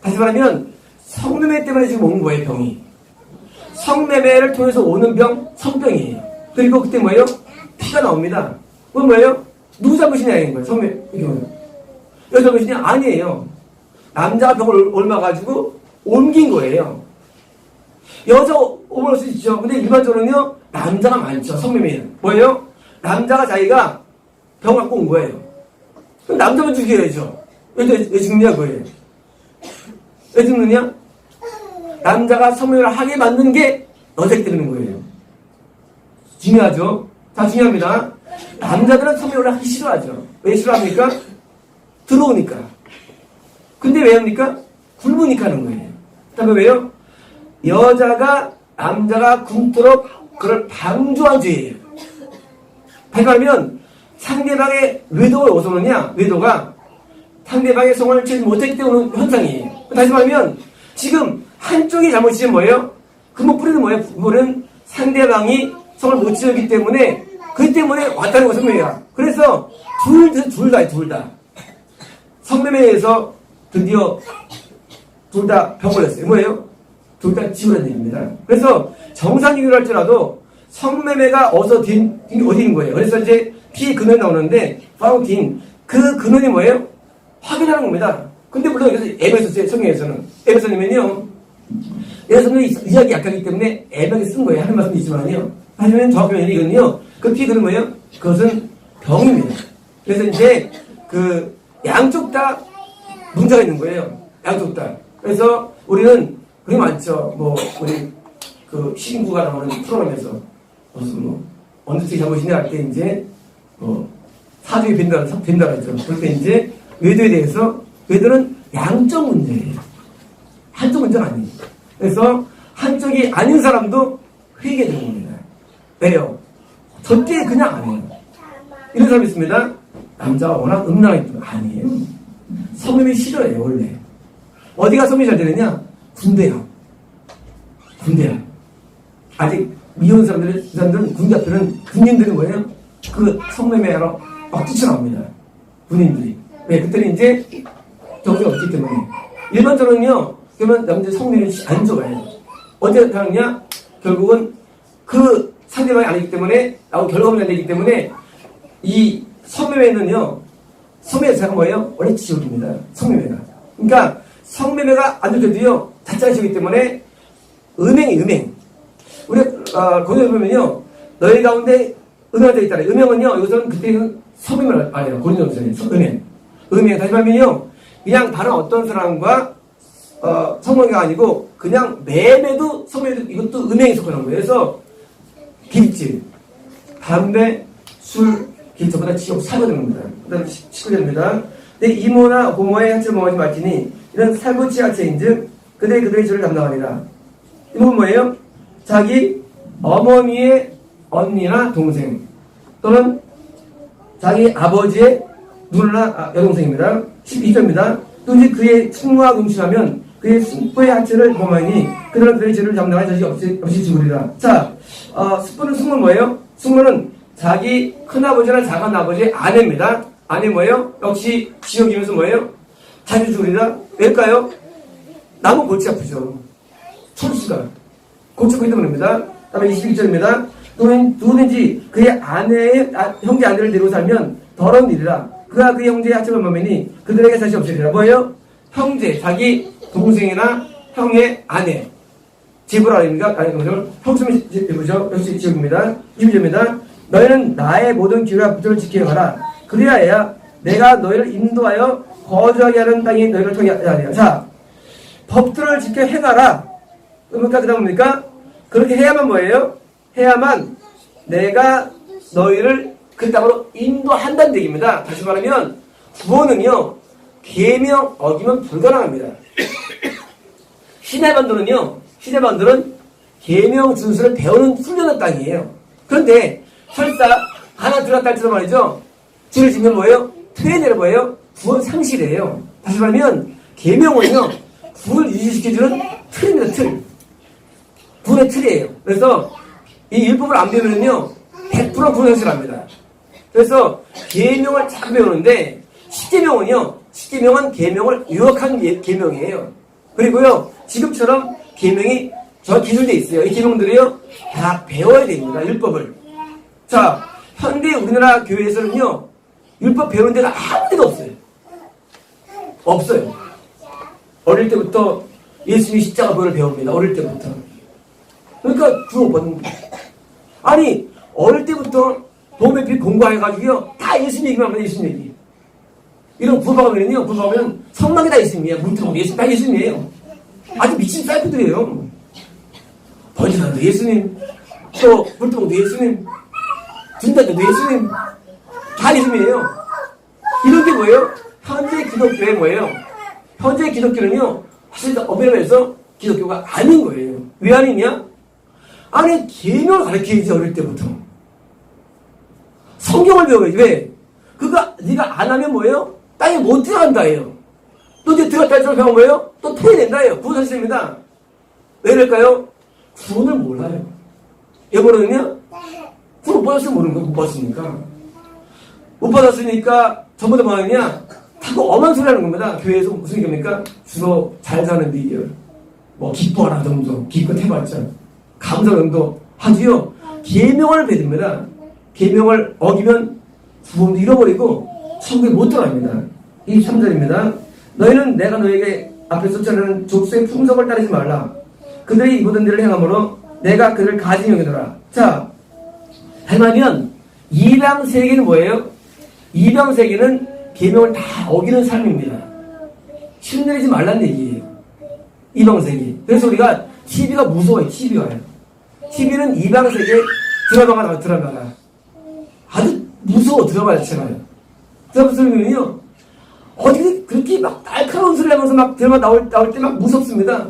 다시 말하면, 성매매 때문에 지금 온 거예요, 병이. 성매매를 통해서 오는 병, 성병이에요. 그리고 그때 뭐예요? 피가 나옵니다. 그건 뭐예요? 누구 잘못이냐, 이런 거예요, 성매매. 여자 잘못이냐? 아니에요. 남자가 병을 옮아가지고 옮긴 거예요. 여자 옮을 수 있죠. 근데 일반적으로는요, 남자가 많죠, 성매매는. 뭐예요? 남자가 자기가 병 갖고 온 거예요. 그럼 남자만 죽여야죠. 왜 죽느냐, 그거예요. 왜 죽느냐? 남자가 성매매를 하게 만든 게 여자기 때문인 거예요. 중요하죠? 자, 중요합니다. 남자들은 성매매를 하기 싫어하죠. 왜 싫어합니까? 들어오니까. 근데 왜 합니까? 굶으니까 하는 거예요. 그다음에 왜요? 여자가 남자가 굶도록 그걸 방조한 죄예요. 다시 말하면 상대방의 외도가 어디서 오느냐? 외도가 상대방의 성을 취하지 못했기 때문에 오는 현상이에요. 다시 말하면 지금 한쪽이 잘못이 뭐예요? 근본뿌리는 뭐예요? 근본은 상대방이 성을 못 취하기 때문에 그 때문에 왔다는 것은 뭐예요? 그래서 둘 다 성매매에서 드디어 둘 다 병 걸렸어요. 뭐예요? 둘 다 지우라는 얘기입니다. 그래서 정상적으로 할지라도 성매매가 어디인 거예요? 그래서 이제 피해 근원이 나오는데 파운틴 그 근원이 뭐예요? 확인하는 겁니다. 근데 물론 여기서 에베소서의 성경에서는 에베소님은요 에베소는 의학이 약하기 때문에 애매하게 쓴 거예요. 하는 말씀이 있지만요. 하지만 정확히 말하면 이거는요 그 피해 근원은 뭐예요? 그것은 병입니다. 그래서 이제 그 양쪽 다 문제가 있는 거예요. 양쪽 다. 그래서 우리는 그게 많죠. 뭐 우리 그 신구가 나오는 프로그램에서 무슨 뭐 어느 쪽이 잘못이냐 할 때 이제 사주에 된다 그랬죠. 그럴 때 이제 외도에 대해서 외도는 양쪽 문제예요. 한쪽 문제가 아니에요. 그래서 한쪽이 아닌 사람도 회개해 주는 겁니다. 왜요? 절대 그냥 안 해요. 이런 사람이 있습니다. 남자가 워낙 음란하기 때문에 아니에요. 성매매 싫어해요 원래. 어디가 성매매 잘 되느냐? 군대요. 아직 미혼 사람들은 군대 앞에는 군인들은 뭐예요? 그 성매매하러 막 뛰쳐나옵니다. 군인들이. 왜? 그때는 이제 정서가 없기 때문에. 일반적으로는요, 그러면 남자 성매매는 안 좋아해요. 언제 하느냐? 결국은 그 상대방이 아니기 때문에, 나하고 결과물이 안 되기 때문에, 이 성매매는요, 성매매 자체가 뭐예요? 원래 지옥입니다. 성매매가. 그러니까 성매매가 안 좋게도요, 자체가 지옥이기 때문에, 음행. 우리, 거기에 보면요, 너희 가운데 은혜가 되어 있다네. 음행은요, 이것은 그때는 성매매를 안 해요. 고린도전서에 음행. 다시 말하면요, 그냥 다른 어떤 사람과, 성관계가 아니고, 그냥 매매도 성매매도 이것도 음행에 속하는 거예요. 그래서, 길질, 담배, 술, 길저보다 지옥 사가 되는 겁니다. 그 다음 19절입니다. 내 이모나 고모의 하체를 먹하지 말지니, 이런 살구치 하체인즉, 그들의 죄를 담당하리라. 이건 뭐예요? 자기 어머니의 언니나 동생 또는 자기 아버지의 누나나 여동생입니다. 12절입니다. 또 이제 그의 숙모와 음식하면 그의 숙부의 하체를 범하니 그들은 그의 죄를 담당할 자식이 없이 죽으리라. 자, 숙부는 숙모는 뭐예요? 숙모는 자기 큰아버지나 작은아버지의 아내입니다. 아내 뭐예요? 역시 지옥이면서 뭐예요? 자주 죽으리라. 왜일까요? 남은 골치 아프죠. 천수가 골치 아프기 때문입니다. 다음에 21절입니다. 누구든지 그의 아내의 형제 아내를 데리고 살면 더러운 일이라. 그가 그의 형제의 하체를 범하니 그들에게 자식이 없으리라. 뭐예요? 형제, 자기 동생이나 형의 아내. 집으로 아닙니까? 아니, 형수면 집이죠. 역시 지옥입니다. 22절입니다. 너희는 나의 모든 규례와 부조를 지켜 가라. 그리하여야 내가 너희를 인도하여 거주하게 하는 땅이 너희를 통해 하리라. 자, 법들을 지켜 행하라. 그러니까 그 다음 뭡니까? 그렇게 해야만 뭐예요? 해야만 내가 너희를 그 땅으로 인도한다는 얘기입니다. 다시 말하면 구원은요, 계명 어기면 불가능합니다. 시내반도는 계명 준수를 배우는 훈련의 땅이에요. 그런데 설사 하나 들어갔다 할지도 말이죠. 죄를 지면 뭐예요? 퇴내를 뭐예요? 구원 상실이에요. 다시 말하면 계명은요, 구원을 유지시켜주는 틀입니다. 틀. 구원의 틀이에요. 그래서 이 율법을 안 배우면요 100% 구원 상실합니다. 그래서 계명을 잘 배우는데 십계명은 계명을 요약한 계명이에요. 그리고요 지금처럼 계명이 저 기술돼 있어요. 이 계명들이요 다 배워야 됩니다. 율법을. 자, 현대 우리나라 교회에서는요 율법 배우는 데가 아무 데가 없어요. 어릴 때부터 예수님의 십자가 보혈을 배웁니다. 어릴 때부터. 그러니까 구원 받는 거예요. 아니, 어릴 때부터 도매필 공부해가지고요 다 예수님 얘기만 합니다. 예수님 얘기. 이런 구박하면요 성막이 다 예수님이에요. 물들어보면 예수님 다 예수님이에요. 아주 미친 사이코들이에요. 번지나도 예수님, 또 물들어보도 예수님, 준다도 예수님, 다 이름이에요. 이런 게 뭐예요? 현재 기독교의 뭐예요? 현재 기독교는요, 사실 엄밀히 말해서 기독교가 아닌 거예요. 왜 아니냐? 아니, 계명을 가르쳐야지, 어릴 때부터. 성경을 배워야지. 왜? 그거 네가 안 하면 뭐예요? 땅에 못 들어간다예요. 또 이제 들어갔다 해서 배운 뭐예요? 또 토해낸다예요. 구원 사실입니다. 왜 그럴까요? 구원을 몰라요. 여보는요? 구원 못 받았으면 모르는 거예요. 못 받았으니까. 못 받았으니까 전부터 뭐 하느냐? 자꾸 엄한 소리 하는 겁니다. 교회에서 무슨 얘기입니까? 주로 잘 사는 비결. 뭐 기뻐하라 정도. 기껏 해봤자. 감사 정도 하지요. 계명을 배웁니다. 계명을 어기면 구원도 잃어버리고 천국에 못 들어갑니다. 23절입니다. 너희는 내가 너에게 앞에서 전하는 족수의 풍속을 따르지 말라. 그들이 이보던 일을 행함으로 내가 그를 가진 여기더라. 자, 행하면 이방 세계는 뭐예요? 이방 세계는 계명을 다 어기는 삶입니다. 신내리지 말라는 얘기예요. 이방 세계. 그래서 우리가 TV가 무서워요. TV가요. TV는 이방 세계 드라마가 나와. 드라마가 아주 무서워. 드라마 자체가요. 드라마 소리는요, 어디 그렇게 막 날카로운 소리 하면서 막 드라마 나올 때 막 무섭습니다.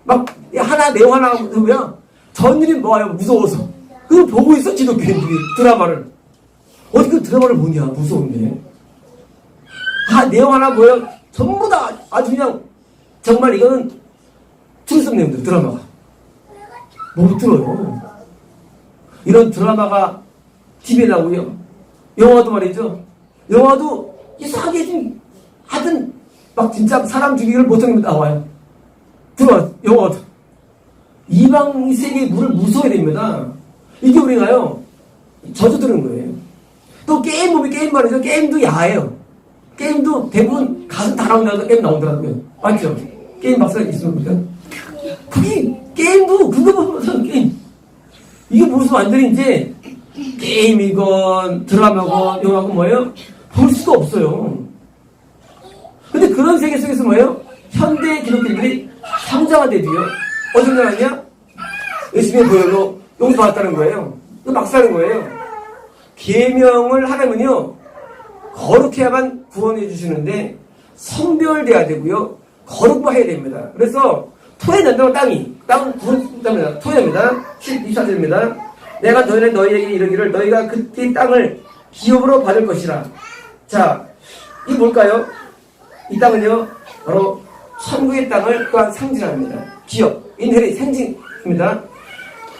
막 하나 내용 하나 뭐야 전일이 뭐예요? 무서워서 그걸 보고 있어. 기독교인들이 드라마를 어디 그 드라마를 보냐. 무서운데 내용 하나 뭐예요? 전부 다 아주 그냥 정말 이거는 충성 내용들 드라마가 못 들어요. 이런 드라마가 TV에 나오고요. 영화도 말이죠. 영화도 이상하게 좀 하여튼 막 진짜 사람 죽이기를 못하는 게 나와요. 들어와. 영화도 이방 세계의 물을 무서워야 됩니다. 이게 우리가요 저주 들은 거예요. 또 게임 보면 게임 말이죠. 게임도 야해요. 게임도 대부분 가슴 다 나온다고 게임 나오더라고요. 맞죠? 게임 박사가 있습니까? 그게 게임도 그거 보면서 게임 이게 무슨 완전히 이제 게임이건 드라마건 영화건 뭐예요? 볼 수가 없어요. 근데 그런 세계 속에서 뭐예요? 현대 기독교인들이 성장화되고요. 어떤 날 아니야? 열심히 보여도 용서받았다는 거예요. 또 막 사는 거예요. 계명을 하려면요 거룩해야만 구원해 주시는데 성별돼야 되고요 거룩만 해야 됩니다. 그래서 토해낸다고 땅은 구원됩니다. 토해냅니다. 24절입니다. 내가 너희에게 이르기를 너희가 그때 땅을 기업으로 받을 것이라. 자, 이 뭘까요? 이 땅은요 바로 천국의 땅을 또한 상징합니다. 기업, 인헬이 상징입니다.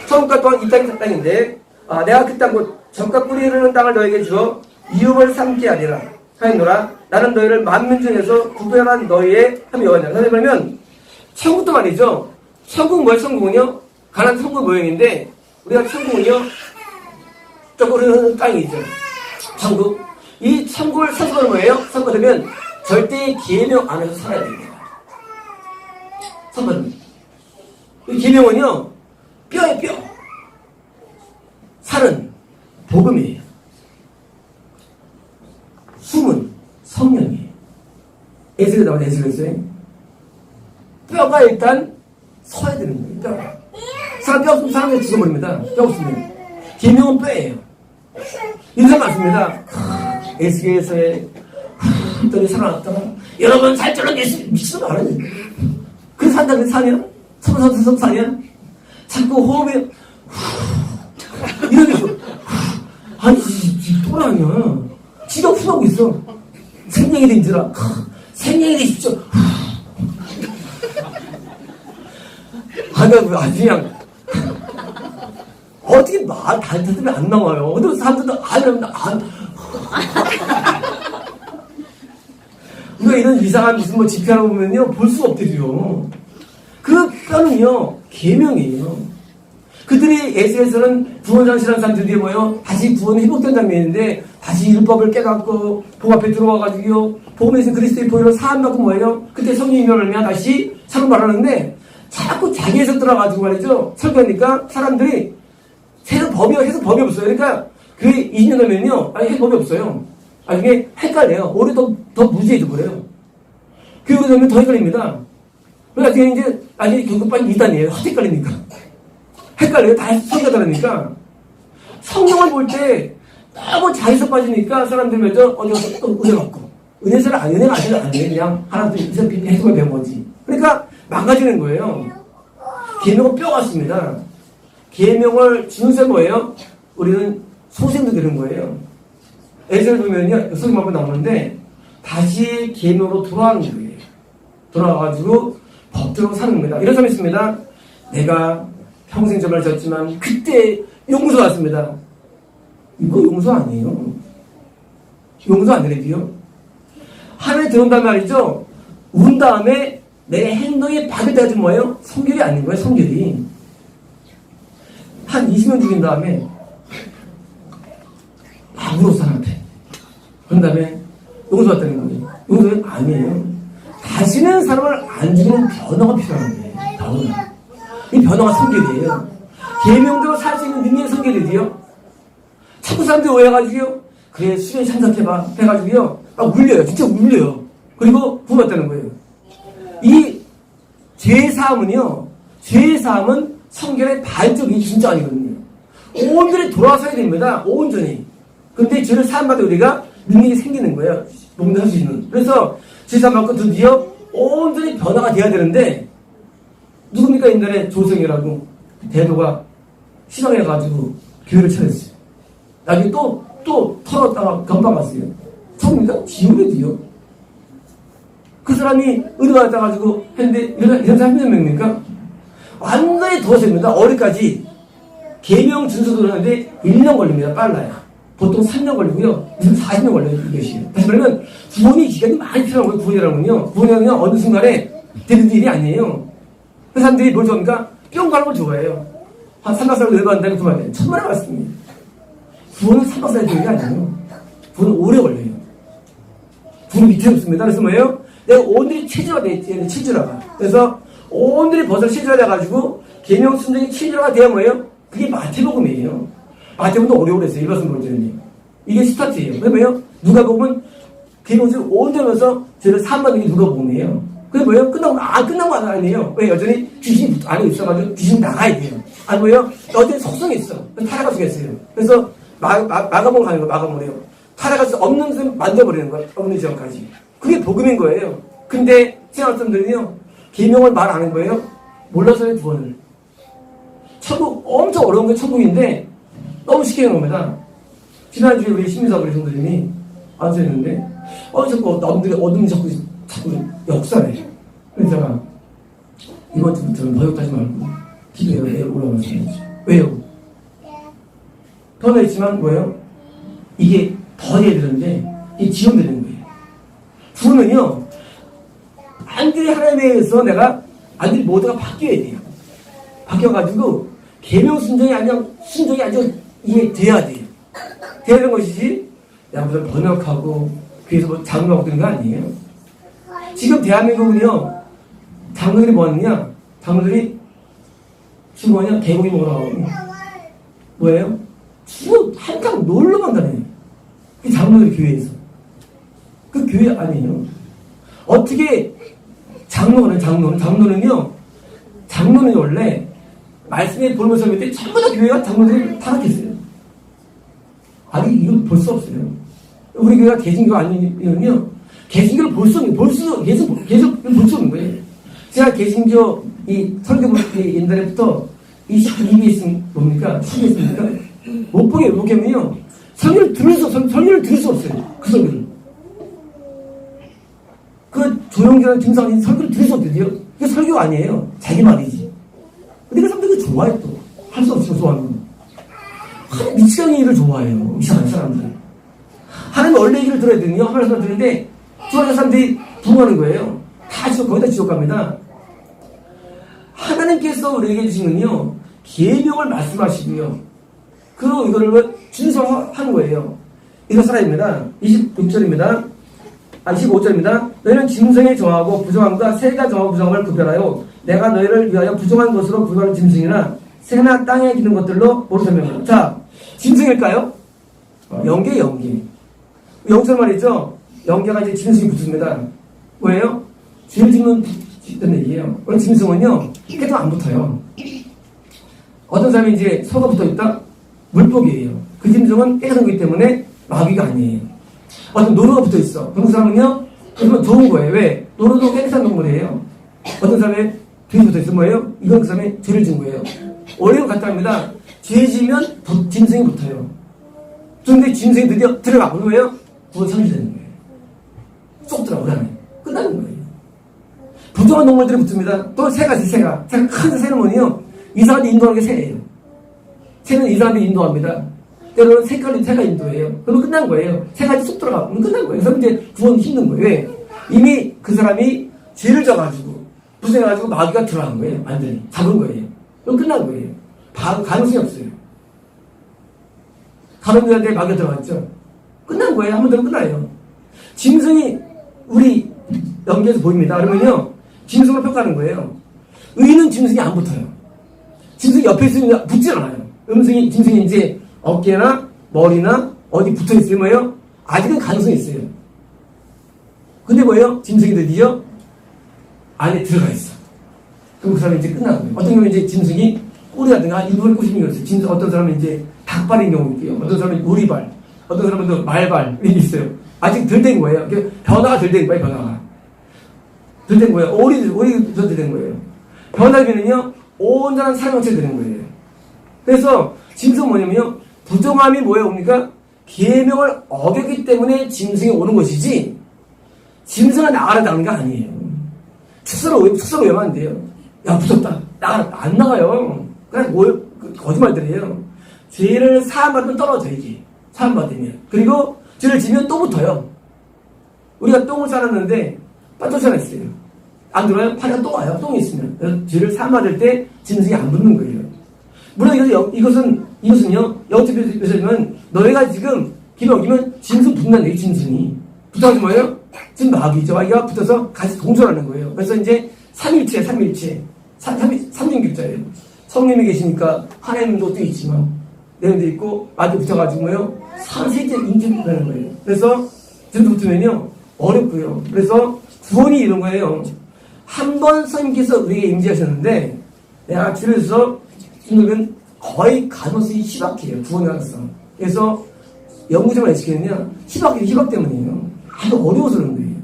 천국과 또한 이 땅인데 내가 그 땅 곧 젖과 꿀이 흐르는 땅을 너에게 주어 이웃을 삼게 하리라 하였노라. 나는 너희를 만민 중에서 구별한 너희의 함이 여호와니라. 다시 말하면 천국도 말이죠. 천국 뭐예요? 천국은요 가난 천국 모형인데 우리가 천국은요 젖과 꿀이 흐르는 땅이죠. 천국. 이 천국을 사서는 뭐예요? 선거되면 절대의 계명 안에서 살아야 됩니다. 선거는 이 계명은요 뼈에 뼈. 살은 복음이에요. 숨은 성령이에요. 에스겔 나온 에스겔서에 뼈가 일단 서야 되는 거예요. 뼈가. 사람 뼈 없으면 사람이 죽어버립니다. 뼈 없으면. 계명은 뼈예요. 인사 많습니다. 에스겔서에 또 살아났다가 여러분 살쪄는 예수 미치도 말아요. 그래서 산다는 사냐? 섬섬섬 사냐? 자꾸 호흡에 이러면서 아니 또라냐? 지가 푸하고 있어. 생명이 된지라 생명이 되십시오. 아주 그냥 어떻게 말 달달하면 안 나와요. 어떤 사람들도 안 우리가 이런 이상한 무슨 뭐 집회하는 거 보면요 볼 수가 없대요. 그 뼈는요 계명이에요. 그들이 에스겔서는 구원장실한 사람들이 뭐예요? 다시 구원이 회복된 장면인데 다시 율법을 깨닫고 복 앞에 들어와가지고요 복음에서 그리스도의 보혈로 사함받고 뭐예요? 그때 성령이 열면 다시 사람 말하는데 자꾸 자기에서 들어가지고 말이죠 설교하니까 사람들이 해서 법이 없어요. 그러니까 그 20년 되면요 아니 법이 없어요. 이게 헷갈려요. 오히려 더 무지해져 버려요. 교육이 되면 더 헷갈립니다. 그러니까 이제 아니 교육반이 이단이에요. 헷갈리니까. 헷갈려요. 다 성가다르니까. 성경을 볼 때 너무 자의서 빠지니까 사람들 먼저 어디 가서 은혜 받고. 은혜가 아니에요. 그냥 하나, 둘, 셋, 해석을 배운 거지. 그러니까 망가지는 거예요. 계명은 뼈 같습니다. 계명을 준수한 뭐예요? 우리는 소생도 되는 거예요. 에스겔 보면요, 소생 한번 나오는데 다시 계명으로 돌아가는 거예요. 돌아와가지고 법대로 사는 겁니다. 이런 사람이 있습니다. 내가 평생 점을 졌지만 그때 용서 왔습니다. 이거 용서 아니에요. 용서 안 되래요. 하늘에 들어온단 말이죠. 운 다음에 내 행동이 받을 때가 좀 뭐예요? 성결이 아닌 거예요. 성결이. 한 20년 죽인 다음에 막 울었어 사람한테. 그런 다음에 용서 왔다는 거예요. 용서는 아니에요. 다시는 사람을 안 죽이는 변화가 필요한 거예요. 변화. 이 변화가 성결이에요. 계명대로 살 수 있는 능력의 성결이지요. 자꾸 사람들이 오해가지고요. 그래 수련이 참석해봐 해가지고요. 막 울려요. 진짜 울려요. 그리고 부었다는 거예요. 이 죄사함은요. 죄사함은 성결의 발전이 진짜 아니거든요. 온전히 돌아서야 됩니다. 온전히. 근데 죄를 사함받아 우리가 능력이 생기는 거예요. 용서할 수 있는. 그래서 죄사함 받고 드디어 온전히 변화가 돼야 되는데 누굽니까? 옛날에 조성이라고 대도가 신앙해가지고 교회를 차렸어요. 나중에 또 털었다가 건방 갔어요. 처음입니까? 지옥에도요. 그 사람이 은혜 받아가지고 했는데 이런 사람이 몇 명입니까? 완전히 도와줍니다. 어디까지 계명 준수도 하는데 1년 걸립니다. 빨라요. 보통 3년 걸리고요. 무슨 40년 걸려요. 이것이. 다시 말하면 구원이 기간이 많이 필요한 거예요. 구원이라면요. 구원이라면 어느 순간에 되는 일이 아니에요. 그 사람들이 뭘 좋아합니까? 뿅 가는 걸 좋아해요. 한 3박 4일 내려가는다는 그만이에요. 천만에 맞습니다. 구원은 3박 4일 되는 게 아니에요. 구원은 오래 걸려요. 구원은 밑에 없습니다. 그래서 뭐예요? 내가 오늘이 체질화가 돼 있지. 체질화가. 그래서 오늘이 벌써 체질화 돼가지고 계명 순종이 체질화가 돼야 뭐예요? 그게 마태복음이에요. 마태복음도 오래오래 했어요. 일반성 본전이. 이게 스타트예요. 그게 뭐예요? 누가복음은 계명 순종 오래되면서 저희를 사함받는 게 누가복음이에요. 그게 뭐예요? 끝난 거 아니에요. 왜? 여전히 귀신이 안에 있어가지고 귀신 나가야 돼요. 아니 뭐예요? 여전히 속성이 있어. 타락할 수가 있어요. 그래서 마가봉 가는 거, 마가봉이에요. 타락할 수 없는 것을 만들어버리는 거예요. 없는 지역까지. 그게 복음인 거예요. 근데 신앙 사람들은요, 계명을 말 안 하는 거예요. 몰라서요, 구원을. 천국, 엄청 어려운 게 천국인데, 너무 쉽게 해놓은 겁니다. 지난주에 우리 시민사업의 성도님이 앉아있는데, 자꾸 남들이 어둠이 자꾸 역사래. 그래서 제가, 이번 주부터는 버역하지 말고, 기도해요. 내일 올라가서 해야지. 왜요? 변화했지만 뭐예요? 이게 더 해야 되는데, 이게 지연되는 거예요. 구원은요, 안들이 하나님에 의해서 안들이 모두가 바뀌어야 돼요. 바뀌어가지고, 계명 순종이 아니고, 이게 돼야 돼요. 돼야 되는 것이지, 무슨 번역하고, 그래서 뭐 장로하고 그런 거 아니에요. 지금 대한민국은요, 장로들이 뭐 하느냐? 장로들이 지금 뭐냐? 개고기 먹으러 가고. 뭐예요? 주로 한탕 놀러만 다녀요. 그 장로들이 교회에서. 그 교회 아니에요. 어떻게 장로는요, 장로는 원래 말씀에 볼모서 때 전부 다 교회가 장로들이 타락했어요. 아니, 이거 볼 수 없어요. 우리 교회가 개신교 아니면요, 개신교를 볼 수 없는, 계속 볼 수 없는 거예요. 제가 개신교, 설교 옛날에부터 이 EBS 뭡니까? EBS입니까? 못 보겠면요, 설교를 들을 수 없어요. 그 설교를. 그 조용기라는 증상인 설교를 들을 수 없거든요. 그게 설교가 아니에요. 자기 말이지. 근데 그 사람들이 좋아해 또. 할 수 없이 좋아하는 거. 미치광이 일을 좋아해요. 이상한 사람들. 하나님 원래 얘기를 들어야 되거든요. 하나님 사람 들는데 좋아하는 사람들이 부응하는 거예요. 다 거기다 지옥 갑니다. 하나님께서 우리에게 주신 건요, 계명을 말씀하시고요. 그리고 이거를 준守하는 거예요. 이거 살아입니다. 26절입니다. 25절입니다. 너희는 짐승에 정하고 부정함과 새가 정하고 부정함을 구별하여 내가 너희를 위하여 부정한 것으로 구별하는 짐승이나 새나 땅에 기는 것들로 모두 설명합니다. 자, 짐승일까요? 영계. 영절 말이죠. 영계가 이제 짐승이 붙습니다. 뭐예요? 죄를 짓는 얘기예요. 원래 짐승은요, 깨도 안 붙어요. 어떤 사람이 이제 서가 붙어 있다? 물복이에요. 그 짐승은 깨끗한 거기 때문에 마귀가 아니에요. 어떤 노루가 붙어 있어. 그런 사람은요, 그러면 좋은 거예요. 왜? 노루도 깨끗한 동물이에요. 어떤 사람의 뒤에 붙어 있으면 뭐예요? 이건 그 사람의 죄를 진 거예요. 원리가 같답니다. 죄 지면 짐승이 붙어요. 그런데 짐승이 드디어 들어가 보는 거예요? 그건 상실되는 거예요. 쏙 들어가, 그 안에. 끝나는 거예요. 부정한 동물들이 붙습니다. 또 새가 있어요, 새가. 큰 새는 뭐니요? 이상한데 인도하는 게 새예요. 새는 이상한데 인도합니다. 때로는 색깔이 새가 인도해요. 그러면 끝난 거예요. 새가 쏙 들어가. 그러면 끝난 거예요. 그래서 이제 구원이 힘든 거예요. 왜? 이미 그 사람이 죄를 져가지고, 부정해가지고 마귀가 들어간 거예요. 완전히. 잡은 거예요. 그럼 끝난 거예요. 가능성이 없어요. 가론들한테 마귀가 들어갔죠. 끝난 거예요. 한 번 더 끝나요. 짐승이 우리 연기에서 보입니다. 그러면요, 짐승으로 평가하는 거예요. 의는 짐승이 안 붙어요. 짐승이 옆에 있으면 붙질 않아요. 짐승이 이제 어깨나 머리나 어디 붙어 있으면 뭐예요? 아직은 가능성이 있어요. 근데 뭐예요? 짐승이 드디어 안에 들어가 있어. 그럼 그 사람이 이제 끝나는 거예요. 어떤 경우는 이제 짐승이 꼬리라든가 일부러 꼬시는 경우 있어요. 짐승, 어떤 사람은 이제 닭발인 경우 있고요. 어떤 사람은 오리발, 어떤 사람은 또 말발, 이게 있어요. 아직 덜 된 거예요. 변화가 덜 된 거예요, 변화가. 덜 된 거예요. 오리 덜 된 거예요. 변화되면요, 온전한 사명체 되는 거예요. 그래서 짐승은 뭐냐면요, 부정함이 뭐예요, 옵니까? 계명을 어겼기 때문에 짐승이 오는 것이지, 짐승은 나가라는 거 아니에요. 축사로 오면 안 돼요. 야, 붙었다. 안 나가요. 그냥 거짓말들이에요. 죄를 사함받으면 떨어져야지. 사함받으면. 그리고 죄를 지면 또 붙어요. 우리가 똥을 싸놨는데 빠져서 있어요. 안 들어요? 파리가 또 와요. 똥이 있으면. 그래서 죄를 사함받을 때 짐승이 안 붙는 거예요. 물론 이것은요, 영적에서는 너희가 지금 기를 어기면 짐승 붙는다, 이 짐승이. 붙어서 뭐예요? 지금 마귀죠. 마귀가 붙어서 같이 동조하는 거예요. 그래서 이제 삼일체. 삼중교자예요. 성님이 계시니까 하나님도 또 있지만, 내면도 있고, 마귀 붙어가지고 뭐예요? 삼세째 인격이라는 거예요. 그래서 짐승 붙으면요, 어렵고요. 그래서 구원이 이런 거예요. 한 번 선생님께서 우리에게 임재하셨는데, 내가 줄여서 주는 거의 가능성이 희박해요. 구원의 가능성. 그래서 연구자만 시키느냐? 희박 때문이에요. 아주 어려워서 그런 거예요.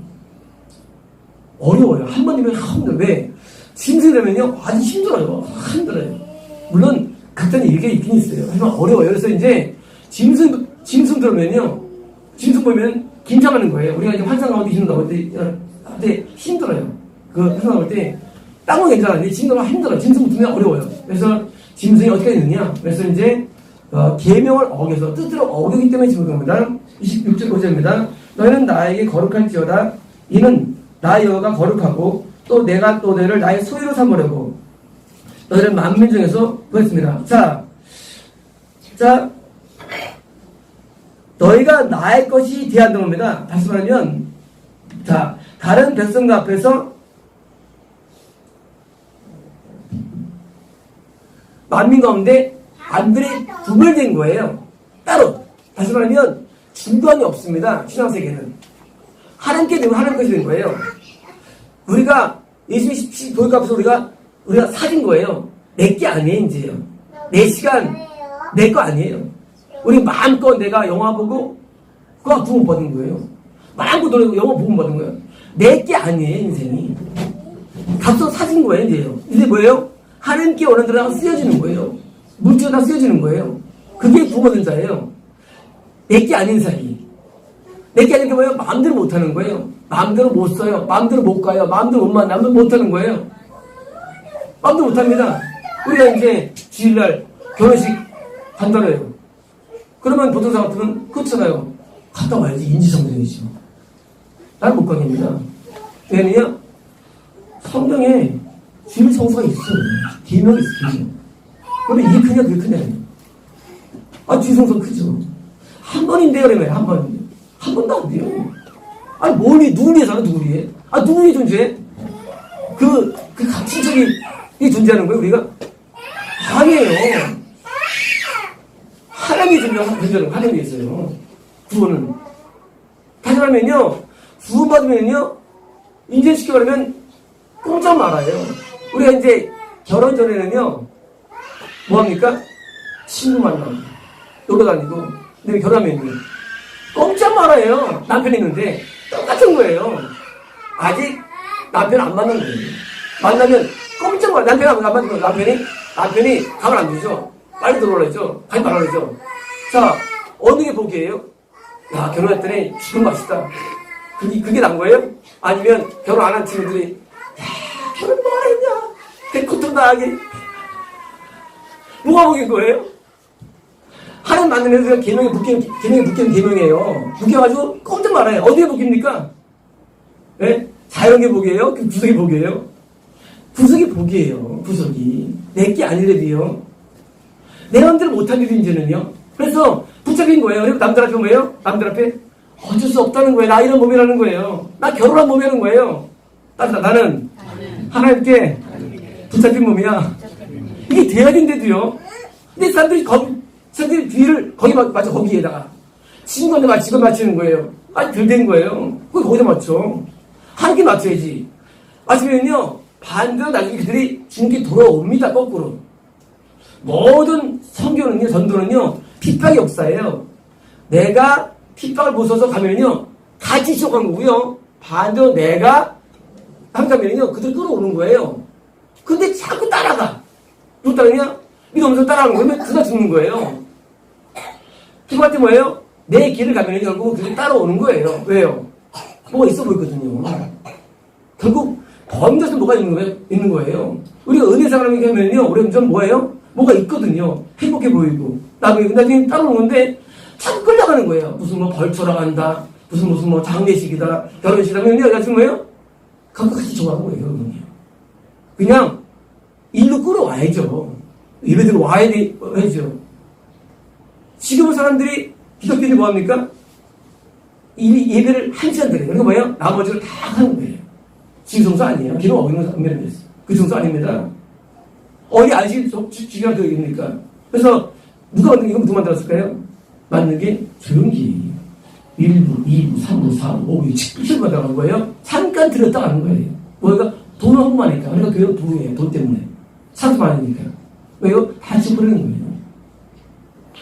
어려워요. 한 번이면 힘들어요. 왜? 짐승이 되면요, 아주 힘들어요. 힘들어요. 물론, 각자의 일이 있긴 있어요. 하지만 어려워요. 그래서 이제, 짐승 들으면요, 짐승 보면 긴장하는 거예요. 우리가 이제 환상 가운데 힘들다고 할 때 힘들어요. 그 환상 가올 때, 땅은 괜찮은데, 짐승은 힘들어요. 짐승 붙으면 어려워요. 그래서, 짐승이 어떻게 되느냐? 그래서 이제, 계명을 어겨서, 뜻대로 어기기 때문에 지금 겁니다. 26절 5절입니다. 너희는 나에게 거룩할지어다. 이는 나 여호와가 거룩하고 또 내가 또 너희를 나의 소유로 삼으려고 너희를 만민 중에서 구했습니다. 자, 너희가 나의 것이 되었던 겁니다. 다시 말하면, 자, 다른 백성과 앞에서 만민 가운데 안들이 구별된 거예요. 따로. 다시 말하면 중간이 없습니다. 신앙세계는. 하나님께 되면 하나님 것이 된 거예요. 우리가 예수님 보니까 앞에서 우리가 사준 거예요. 내 게 아니에요, 이제요. 내 시간, 내 거 아니에요. 우리 마음껏 내가 영화 보고, 그거 구원 받은 거예요. 마음껏 노래고 영화 보고 받은 거예요. 내 게 아니에요, 인생이. 값서 사준 거예요, 이제요. 이제 뭐예요? 하나님께 원하는 대로 쓰여지는 거예요. 물질로 다 쓰여지는 거예요. 그게 구원받은 자예요. 내 게 아닌 사이. 내 게 아닌 게 뭐예요? 마음대로 못하는 거예요. 마음대로 못 써요. 마음대로 못 가요. 마음대로 못 만나요. 마음대로 못하는 거예요. 마음대로 못합니다. 우리가 이제 주일날 결혼식 간다래요. 그러면 보통 사람 같으면 그렇잖아요. 갔다 와야지. 인지상정이죠. 나는 못 가겠습니다. 왜냐면요, 성경에 주일 성수가 있어요. 계명이 있어요. 그런데 이게 크냐 그게 크냐. 주일 성수가 크죠. 한 번인데요, 그러면 한 번. 한 번도 안 돼요. 누구 위해 사나, 누구 위해? 누구 위해 존재해? 그 가치적인 게 존재하는 거예요, 우리가? 아니에요. 하나님이 존재하는 거예요, 하나님이 있어요. 구원은. 다시 말하면요, 구원받으면요, 이제 쉽게 말하면, 꼼짝 말아요. 우리가 이제 결혼 전에는요, 뭐합니까? 친구 만나고, 놀러 다니고. 근데 결혼하면 꼼짝 말아요. 남편이 있는데 똑같은 거예요. 아직 남편 안 만난 거예요. 만나면 꼼짝 말아. 남편 안 만나고 남편이 가만 안 두죠. 빨리 들어오라죠. 가지 말아라죠. 자, 어느 게 복이에요? 야, 결혼했더니 죽은 맛이다. 그게 난 거예요? 아니면 결혼 안 한 친구들이 야, 결혼 뭐 했냐? 그 고통당하게. 뭐가 복인 거예요? 하나님 만나면서 계명이 묶이는 계명이에요. 묶여가지고 꼼짝 말아요. 어디에 묶입니까? 네? 자연의 복이에요? 그 구속의 복이에요? 구속의 복이에요. 구속이. 내게 아니래도요. 내 마음대로 못한 일이 이제는요. 그래서 붙잡힌 거예요. 그리고 남들 앞에 뭐예요? 남들 앞에 어쩔 수 없다는 거예요. 나 이런 몸이라는 거예요. 나 결혼한 몸이라는 거예요. 나는 하나님께 붙잡힌 몸이야. 이게 돼야 된대도요. 근데 사람들이 뒤를 맞춰 거기에다가 친구한테 맞추고 맞추는 거예요. 아니 덜 된 거예요. 그걸 거기다 맞춰. 하나님께 맞춰야지. 맞추면요 반대로 나중에 그들이 주님께 돌아옵니다. 거꾸로. 모든 선교는요, 전도는요, 핍박의 역사예요. 내가 핍박을 벗어서 가면요, 같이 지옥한 거고요. 반대로 내가 가면요, 그들 끌어오는 거예요. 근데 자꾸 따라가. 누구 따르냐? 믿으면서 따라가는 거면 그가 죽는 거예요. 핍박할 때 뭐예요? 내 길을 가면 결국 그들이 따라오는 거예요. 왜요? 뭐가 있어 보이거든요. 결국 범죄에서 뭐가 있는 거예요. 우리가 은혜 사람에게 하면요, 우리는 좀 뭐예요? 뭐가 있거든요. 행복해 보이고. 나중에 따라오는 건데, 자꾸 끌려가는 거예요. 무슨 뭐 벌초라 간다. 무슨 뭐 장례식이다. 결혼식이라면요. 여자친구 뭐예요? 그거 같이 좋아하는 거예요, 여러분요. 그냥, 일로 끌어와야죠. 예배들 와야죠. 지금은 사람들이 기독교인이 뭐합니까? 이 예배를 한 시간 드려요. 그러니까 뭐예요? 나머지를 다 하는 거예요. 지금 성수 아니에요. 기름 어기는 거 그 성수 아닙니다. 어디 안식 주기가 더 있습니까? 그래서 누가 누가 만들었을까요? 만든 게 조용히 1부, 2부, 3부, 4부, 5부, 7부 만들어간 거예요. 잠깐 들었다 가는 거예요. 뭐가 돈을 홍보하니까. 그러니까 교회는 돈이에요. 돈 때문에. 사람 많으니까. 왜요? 다 죽어버리는 거예요.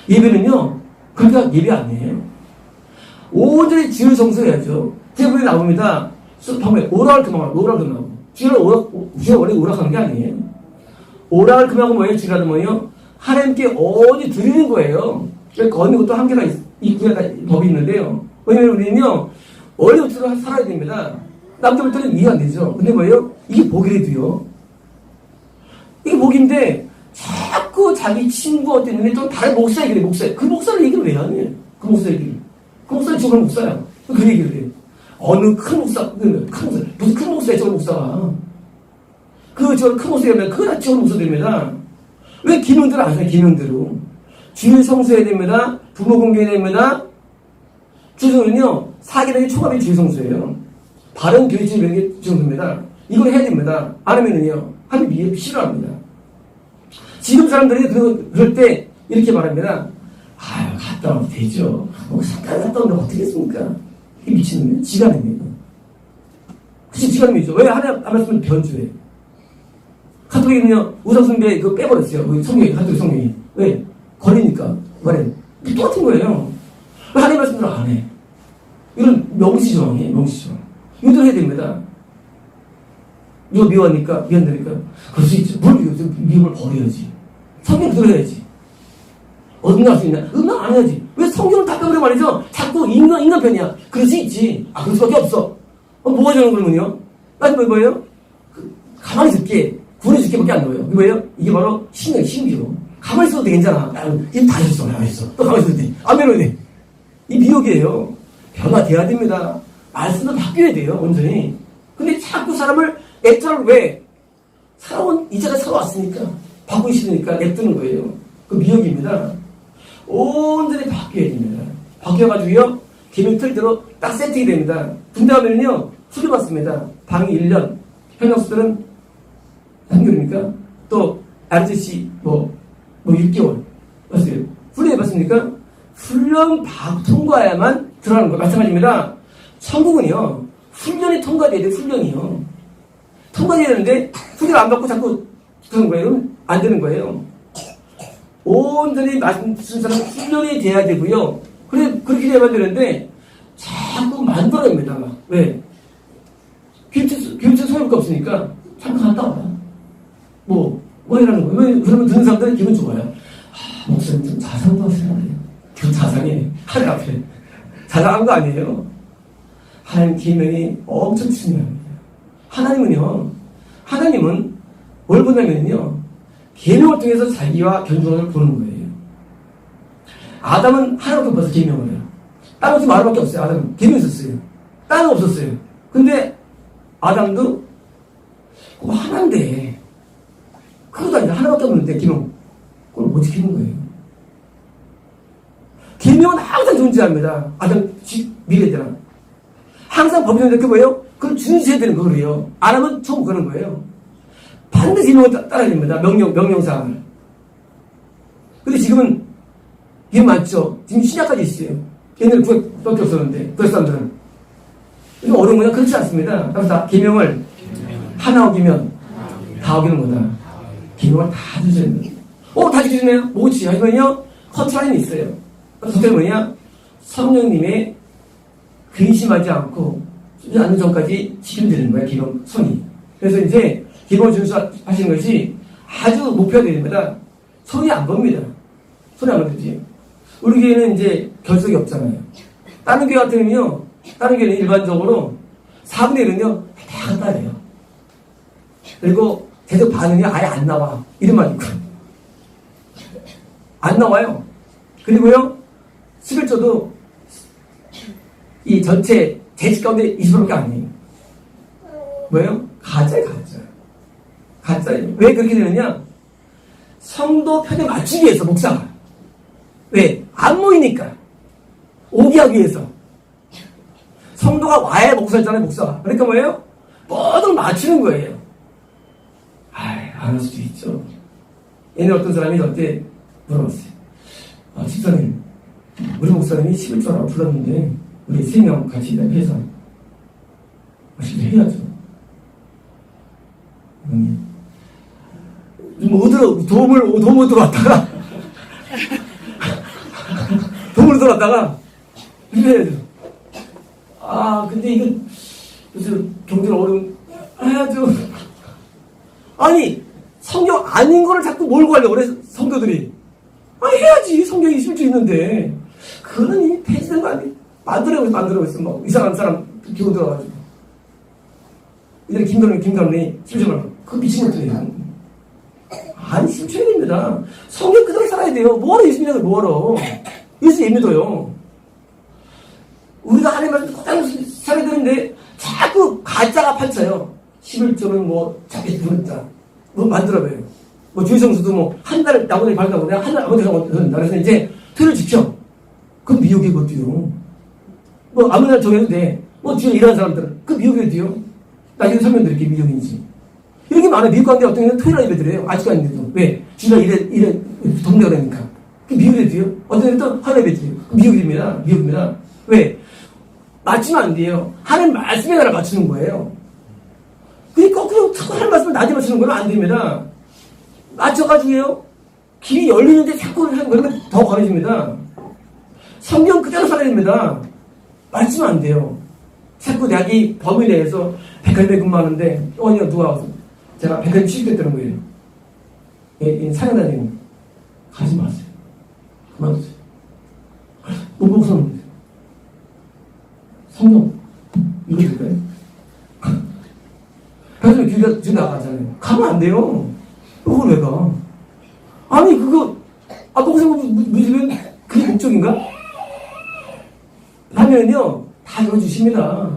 예배는요. 그러니까 예배 아니에요. 온전히 지을 성수해야죠. 테이블에 나옵니다. 방금 오락을 그만하고. 주를 원래 오락하는 게 아니에요. 오락을 금하고 뭐예요? 지라도 뭐예요? 하나님께 어디 드리는 거예요. 거는 것도 한계가 있고요. 법이 있는데요. 왜냐면 우리는요, 원래부터 살아야 됩니다. 남들부터는 이해 안 되죠. 근데 뭐예요? 이게 복이래도요. 이게 복인데, 자꾸 자기 친구 때문에 좀 다른 목사 얘기를 해, 목사. 그 목사를 얘기를 왜 하냐? 그 목사 얘기를. 그 목사는 죽은 목사야. 그 얘기를 해. 어느 큰 목사, 무슨 큰 목사야, 저런 목사가. 저런 큰 목사면 그거 다 저런 목사들입니다. 왜 기능들을 안 써요, 기능대로. 주일 성수해야 됩니다. 부모 공개해야 됩니다. 주성은요, 사계명의 총합이 주일 성수예요. 바른 교육적인 게 주성수입니다. 이걸 해야 됩니다. 안 하면은요, 하나님 싫어합니다. 지금 사람들이 그럴 때 이렇게 말합니다. 아유, 갔다 오면 되죠. 뭐, 잠깐 갔다 오면 어떻게 했습니까? 이 미친놈이에요. 지간입니다. 그치, 지간이죠. 왜 하나님 안 말씀을 변주해? 카톨릭은요, 우상숭배 그거 빼버렸어요. 성경이, 카톨릭 성경이. 왜? 걸리니까. 말해. 똑같은 거예요. 왜 하나님 말씀을 안 해? 이건 명시조항이에요, 명시조항. 이것도 해야 됩니다. 누가 미워하니까? 그럴 수 있죠. 미움을 버려야지. 성경 들어야지. 어딘가 할 수 있냐? 응답 안 해야지. 왜 성경을 다 빼버려 말이죠? 자꾸 인간 편이야. 그럴 수 있지. 그럴 수밖에 없어. 뭐가 저는 그러면요? 아니, 뭐예요? 가만히 있을게. 구원해줄게 밖에 안 나와요. 뭐예요? 이게 바로 신비로. 가만히 있어도 돼, 괜찮아. 힘 다 했어, 또 가만히 있어도 돼. 안 배워도 돼. 이 미혹이에요. 변화돼야 됩니다. 말씀도 바뀌어야 돼요, 온전히. 근데 자꾸 사람을 애처를 왜? 이제가 살아왔으니까. 바꾸기 싫으니까 냅두는 거예요. 그 미혹입니다. 온전히 바뀌어야 됩니다. 바뀌어가지고요, 계명 틀대로 딱 세팅이 됩니다. 군대 가면은요, 수료 받습니다. 방이 1년. 현역수들은 3개월입니까? 또, RTC, 6개월. 맞어요. 훈련 해봤습니까? 훈련 통과해야만 들어가는 거예요. 마찬가지입니다. 천국은요, 훈련이 통과돼야 돼요, 훈련이요. 통과돼야 되는데, 훈련 안 받고 자꾸 그런 거예요. 그럼 안 되는 거예요. 온전히 말씀 순서는 훈련이 돼야 되고요. 그렇게 돼야만 되는데, 자꾸 만들어냅니다. 왜? 김치 소용가 없으니까, 잠깐 갔다 와라. 뭐 이라는 거예요. 왜? 그러면 듣는 사람들은 기분 좋아요. 목사님 좀 자상도 하시나 그래요. 그 자상이 하늘 앞에. 자상한 거 아니에요. 하나님 계명이 엄청 중요합니다. 하나님은 뭘 보냐면요. 계명을 통해서 자기와 견주를 보는 거예요. 아담은 하나밖에 없어서 계명을 해요. 다른 것도 말밖에 없어요. 아담은 계명이 있었어요. 다른 없었어요. 근데 아담도 하나인데 그것도 아니라 하나밖에 없는데 계명 그걸 못 지키는 거예요. 계명은 항상 존재합니다. 아담 미래대랑 항상 법이 존재할 게 뭐예요? 그걸 준수해야 되는 거예요. 안 하면 처음 그러는 거예요. 반드시 계명을 따라야 됩니다. 명령사항을. 근데 지금은 이게 맞죠? 지금 신약까지 있어요. 옛날에 구약밖에 없었는데 구약 사람들은 이거 어려운 거냐? 그렇지 않습니다. 그래서 계명을 하나 어기면 다 어기는 거다. 계명을 다 지켜야 됩니다. 다 지켜주네요? 뭐지? 하지만요 커트라인이 있어요. 그때 뭐냐? 성령님의 근심하지 않고 않는 전까지 지키면 되는 거예요. 계명 선이. 그래서 이제 계명을 준수하시는 것이 아주 목표가 됩니다. 손이 안 겁니다. 손이 안 겁니다. 우리 교회는 이제 결석이 없잖아요. 다른 교회 같으면요, 다른 교회는 일반적으로 4분의 1은요, 다 따래요. 그리고 대적 반응이 아예 안 나와. 이런 말이 있고. 안 나와요. 그리고요, 11조도 이 전체 대직 가운데 20%밖에 아니에요. 뭐예요? 가짜예요, 가짜예요. 왜 그렇게 되느냐? 성도 편에 맞추기 위해서, 목사가. 왜? 안 모이니까. 오게 하기 위해서. 성도가 와야 먹고 살잖아요, 목사가. 그러니까 뭐예요? 뭐든 맞추는 거예요. 안 할 수도 있죠. 옛날 어떤 사람이 저한테 물어봤어요. 집사님, 우리 목사님이 11조라고 불렀는데, 우리 3명 같이 회사. 해야죠. 도움을 들어왔다가, 해야죠. 근데 이거, 무슨 경제를 해야죠. 아니, 성경 아닌 거를 자꾸 몰고 가려고 그래, 성도들이. 해야지. 성경이 11조 있는데. 그거는 이미 폐지된 거 아니에요? 만들어고 있어. 뭐, 이상한 사람 기분 들어가지고. 이제 김감리 11조만. 그거 미친 것들이에요. 아니, 심취해야 됩니다. 성경 그대로 살아야 돼요. 뭐하러 예수님을 뭐하러. 예수 예미도요. 우리가 하나님 말씀 그대로 살아야 되는데, 자꾸 가짜가 판쳐요. 11조는 뭐, 자기 부른다. 뭐 만들어봐요. 뭐, 주의성수도 한 달 나머지 밝다고 내가 한 달 나머지 밝다고 그래서 이제 틀을 지켜. 그건 미혹이 그것도요. 뭐, 아무 날 정해도 돼. 뭐, 뒤에 일하는 사람들은. 그 미혹이 돼요. 나중에 설명드릴게, 미혹인지. 이렇게 많아요. 미국 가운데 어떤 경우는 토요일 예배드려요. 아직도 아닌데도. 왜? 주가 일에 동네가 되니까. 그 미혹이 돼요. 어떤 경우는 또 하나 예배드려요. 미혹입니다. 왜? 맞추면 안 돼요. 하나님 말씀에 따라 맞추는 거예요. 그러니까 거꾸로 자꾸 하나님 말씀을 낮에 맞추는 건 안 됩니다. 맞춰가지고요. 길이 열리는데 자꾸 하는 거는 더 과해집니다. 성경 그대로 살아야 됩니다. 맞추면 안 돼요. 자꾸 자기 범위 내에서 백할배 근무하는데 어디가 누가 와서 제가 백할배 취직됐다는 거예요. 사냥 다니는 가지 마세요. 그만두세요. 못 보고 사는데 성령 이거 될까요? 그래서 길 나가잖아요. 가면 안 돼요. 그걸 왜 가? 아니 그거 거기서 믿으면 그게 목적인가? 하면요 다 읽어주십니다.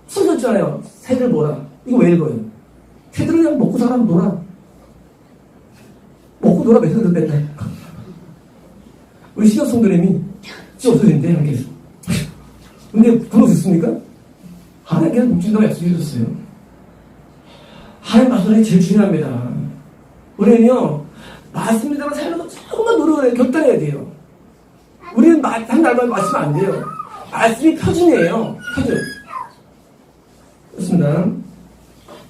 써줬잖아요. 새들 보라. 이거 왜 읽어요? 새들은 그냥 먹고 살아 놀아. 먹고 놀아 매서들 맨날. 우리 신약 성도님이 진짜 없어진대 이렇게. 근데 굶어졌습니까? 하나님께서 묵준다고 약속해줬어요. 하나님 말씀이 제일 중요합니다. 우리는요 말씀대로 살려서 조금만 노력을 해요. 결단해야 돼요. 우리는 한 날만 마시면 안 돼요. 말씀이 표준이에요. 표준. 그렇습니다.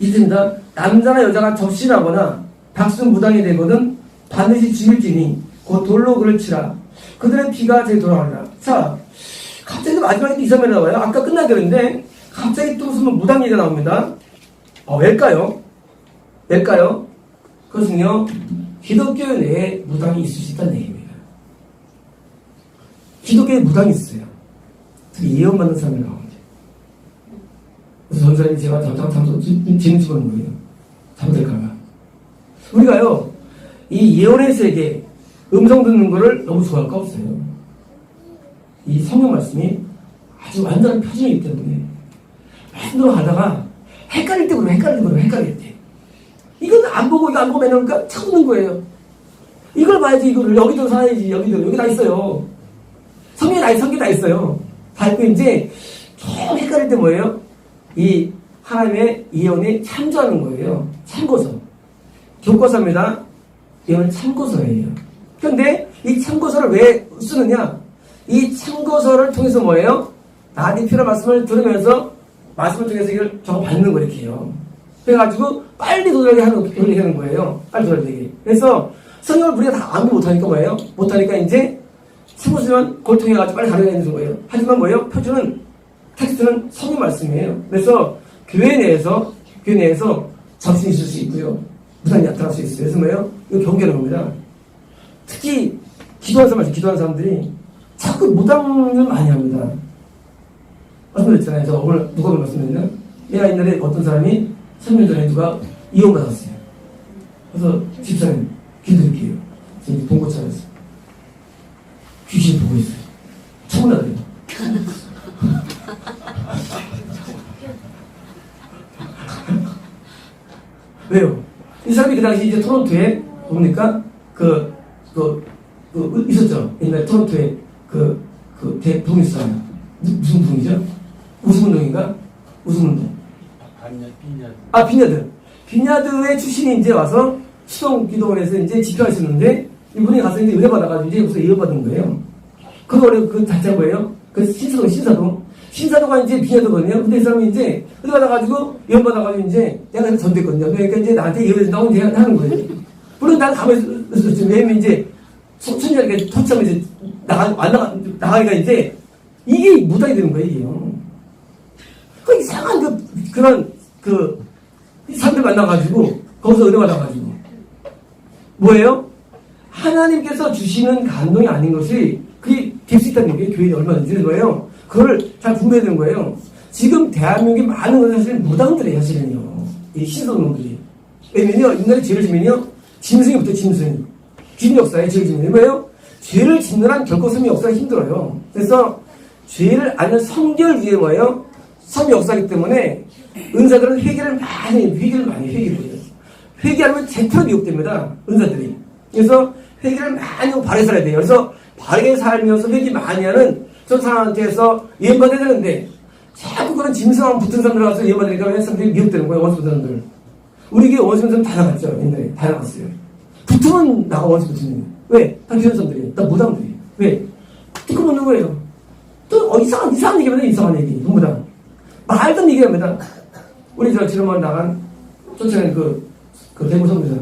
이습니다 남자나 여자가 접신하거나 박수 무당이 되거든 반드시 죽일지니 곧 돌로 그를 치라. 그들의 피가 제 돌아가리라. 자, 갑자기 마지막에 이 장면이 나와요. 아까 끝나야 되는데 갑자기 또 무슨 무당 얘기가 나옵니다. 왜일까요? 왜일까요? 그것은요, 기독교 내에 무당이 있을 수 있다는 얘기입니다. 기독교에 무당이 있어요. 특히 예언받는 사람이 나옵니다. 그래서 전사님이 제가 재능 집어넣은 거예요. 잘못될까봐. 우리가요, 이 예언의 세계, 음성 듣는 거를 너무 좋아할 거 없어요. 이 성경 말씀이 아주 완전한 표준이기 때문에 말씀대로 하다가 헷갈릴 때 헷갈릴 때. 이건 안 보고 이거 안 보고 맨날 참는 거예요. 이걸 봐야지, 이거를. 여기도 사야지, 여기 다 있어요. 성경이 다 있어요. 다 있고, 이제, 좀 헷갈릴 때 뭐예요? 이 하나님의 예언에 참조하는 거예요. 참고서. 교과서입니다. 예언은 참고서예요. 그런데 이 참고서를 왜 쓰느냐? 이 참고서를 통해서 뭐예요? 나한테 필요한 말씀을 들으면서 말씀을 통해서 이걸 적어 받는 거 이렇게 해요. 그래가지고 빨리 도달하게 하는 거예요. 빨리 도달되게. 그래서 성경을 우리가 다 암기 못하니까 뭐예요? 못하니까 이제 참고서만 그걸 통해가지고 빨리 가려내는 거예요. 하지만 뭐예요? 표준은, 텍스트는 성경 말씀이에요. 그래서 교회 내에서 잡신이 있을 수 있고요. 무당이 나타날 수 있어요. 그래서 뭐예요? 이거 경계하는 겁니다. 특히 기도하는 사람들이 자꾸 무당을 많이 합니다. 말씀드렸잖아요. 저 오늘 누가 말씀드렸냐? 내가 옛날에 어떤 사람이 3년 전에 누가 이혼받았어요. 그래서 집사님 기도드릴게요. 지금 본고 차렸어. 귀신이 보고 있어요. 청나들이. 왜요? 이 사람이 그 당시 이제 토론토에 뭡니까? 있었죠. 옛날에 토론토에 대부흥 있어요. 무슨 부흥이죠? 우승운동인가? 우승운동. 빈야드. 빈야드의 출신이 이제 와서 수동기도원에서 이제 집회하시는데 이분이 가서 이제 은혜 받아가지고 이제 무슨 예언 받은 거예요. 그 자체가 뭐예요? 그 신사도가 이제 빈야드거든요. 근데 이 사람이 이제 은혜 받아가지고 예언 받아가지고 이제 내가 그래서 전됐거든요. 그러니까 이제 나한테 예언해준다고 이제 하는 거예요. 물론 난 가만히 있었죠. 왜냐면 이제 천천히 터치하면 이제 나가니까 이제 이게 무당이 되는 거예요, 이게요. 그 이상한 그런 사람들 만나가지고 거기서 은혜 받아가지고 뭐예요? 하나님께서 주시는 감동이 아닌 것이 그게 될 수 있다는 게 교회에 얼마든지 뭐예요? 그거를 잘 분배해야 되는 거예요. 지금 대한민국에 많은 것은 사실 무당들이에요, 사실은요. 이 신선놈들이. 왜냐면요, 옛날에 죄를 지면요, 짐승이부터 짐승. 귀신 역사에 죄를 지면 뭐예요? 죄를 짓는 한 결코 섬의 역사가 힘들어요. 그래서 죄를 아는 성결 위에 뭐예요? 섬의 역사이기 때문에 은사들은 회개를 많이 해요. 회개하면 100% 미혹됩니다. 은사들이. 그래서 회개를 많이 하고 바르게 살아야 돼요. 그래서 바르게 살면서 회개 많이 하는 저 사람한테서 예언받아야 되는데 자꾸 그런 짐승하고 붙은 사람들 가서 예언받으니까 왜 사람들이 미혹되는 거예요. 원수 붙은 사람들. 우리 교회 원수 붙은 사람 다 나갔죠. 옛날에 다 나갔어요. 붙으면 나가 원수 붙으면. 왜? 다 귀한 사람들이. 다 무당들이. 왜? 듣고 먹는 거예요. 또 이상한 얘기입니다. 이상한 얘기. 무당. 말던 얘기합니다. 우리 지난번 나간 쫓아낸 대구 선교사.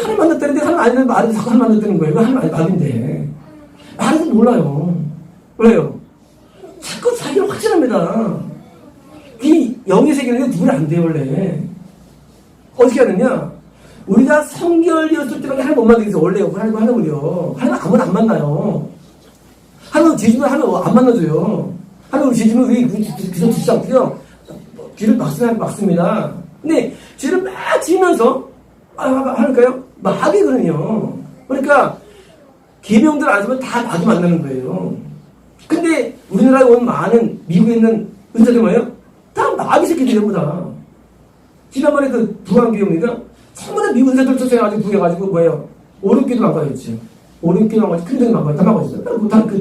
하나님 만났다는데 하나님 말이 자꾸 하나님 만났다는 거예요. 이거 하나님 말인데. 말은 몰라요. 왜요? 자꾸 자기를 확신합니다. 이 영의 세계는 누구나 안 돼요, 원래. 어떻게 하느냐? 우리가 성결이었을 때밖에 하나님 못 만나게 해서 원래요. 하나님은요. 하나님 아무나 안 만나요. 하나님 죄지면 하나님 안 만나줘요. 하나님 죄지면 왜 그저 듣지 않고요. 귀를 막습니다. 근데 죄를 막 지으면서 하니까요. 막이 그러네요. 그러니까 계명들 안 쓰면 다 마귀 만나는 거예요. 근데 우리나라에 온 많은 미국에 있는 은사들 뭐예요? 다 마귀 새끼들이에요, 전부 다. 지난번에 부안교회입니까? 전부 다 미국 은사들 쫓아가지고 부여가지고 뭐예요? 오른기도 망가졌죠. 오른기도 망가졌죠. 큰 점이 다 망가졌어요.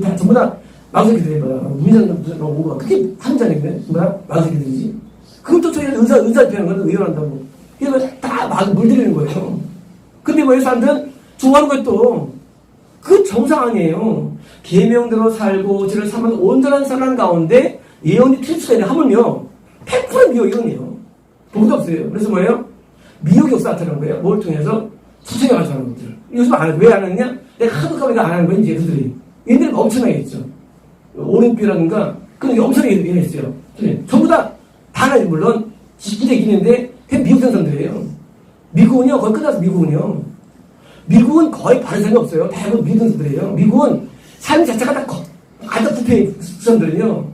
다 전부 다 마귀 새끼들이에요. 무슨 오가 그게 한자니까 전부 다 마귀 새끼들이지. 그걸 쫓아가서 은사 피하는 건 의연한다고. 그래서 다 마귀 물들이는 거예요. 근데 뭐예요? 사람들은 좋아하는 것도 그 정상 아니에요. 계명대로 살고 죄를 삼은 온전한 사람 가운데 예언이 틀 수가 있는 하물며 100% 미혹이거든요. 도무지 없어요. 그래서 뭐예요? 미혹이 역사 나타나는 거예요. 뭘 통해서 초청해가지고 하는 것들. 요즘 안 해. 왜 안 하느냐? 내가 하도 가니까 안 하는 거야, 이제 그들이. 옛날에 엄청나게 했죠. 오림피라든가, 그런 게 엄청나게 했어요. 전부 다, 물론, 부대긴 있는데, 미국 생산들이에요. 미국은요, 거의 끝나서 미국은요. 미국은 거의 바른 사람이 없어요. 대부분 미국 생산들이에요. 미국은 삶 자체가 다 아주 부패 사람들은요.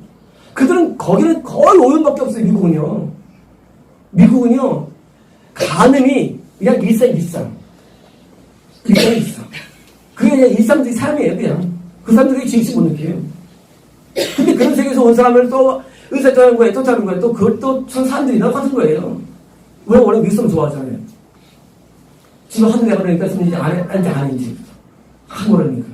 그들은 거기는 거의 오염밖에 없어요, 미국은요. 미국은요, 간음이 그냥 일상. 그게 그냥 일상적인 삶이에요, 그냥. 그 사람들이 지식 못 느껴요. 근데 그런 세계에서 온 사람을 또 의사 따는 거예요, 또 다른 거예요. 또 그걸 또 사람들이나 같은 거예요. 왜 원래 미성 좋아하잖아요. 지금 하도 내가 그러니까 이제 아닌지. 모르니까.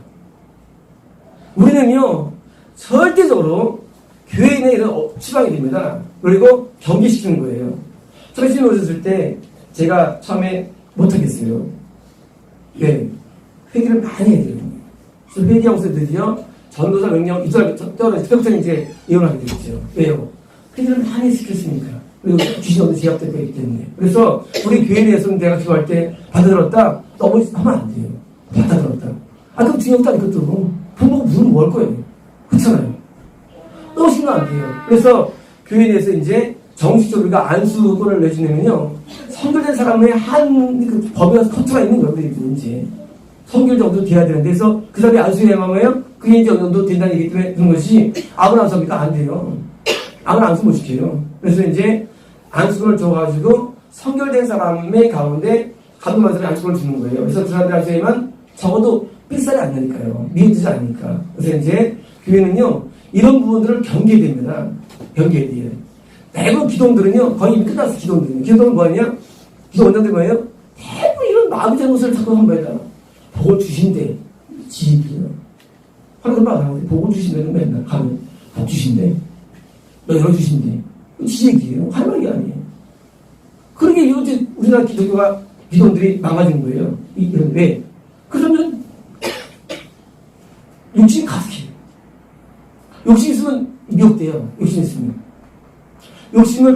우리는요, 절대적으로 교회 내에서 추방이 됩니다. 그리고 경계시키는 거예요. 저희 집에 오셨을 때 제가 처음에 못하겠어요. 네. 회개를 많이 해야 돼요. 그래서 회개하고서 드디어 전도사 명령 그때부터 이제 이혼하게 되겠죠. 왜요? 회개를 많이 시켰으니까. 그리고 귀신 없는 제압될 거기 때문에. 그래서 우리 교회 내에서는 내가 기도할 때 받아들었다? 너무 하면 안 돼요. 받아들었다. 그럼 중요하다, 이것도. 부모가 무슨 뭐 할 거예요. 그렇잖아요. 너무 신경 안 돼요. 그래서 교회 내에서 이제 정식적으로 우리가 안수권을 내주려면요. 선결된 사람의 그 법에 커트가 있는 거예요. 우리 이제. 선결 정도 돼야 되는데, 그래서 그 사람이 안수해야만 뭐예요? 그게 이제 어느 정도 된다는 얘기 때문에 그런 것이 아무나 안수하니까 안 돼요. 아무나 안수 못 시켜요. 그래서 이제 안수권을 줘가지고 선결된 사람의 가운데 감동한 사람이 안수권을 주는 거예요. 그래서 그 사람들 안수해야만 적어도 삘살이 안 나니까요. 미워지지 않으니까. 그래서 이제 교회는요, 이런 부분들을 경계해야 됩니다. 경계해야 돼요. 대부분 기도원들은요, 거의 이미 끝났어, 기도원들은. 기도원은 뭐하냐? 기도원장들 뭐예요? 대부분 이런 마음의 잘못을 자꾸 한 거에다가 복을 주신대. 지입이에요. 하는 걸 말하는데, 복을 주신다는 맨날 가면, 복 주신대. 열어주신대. 지 얘기예요. 할 말이 아니에요. 그러게 이렇게 우리나라 기도원들이 망가진 거예요. 왜? 그 사람들은 욕심이 가득해요. 욕심 있으면 미혹돼요. 욕심 있으면. 욕심이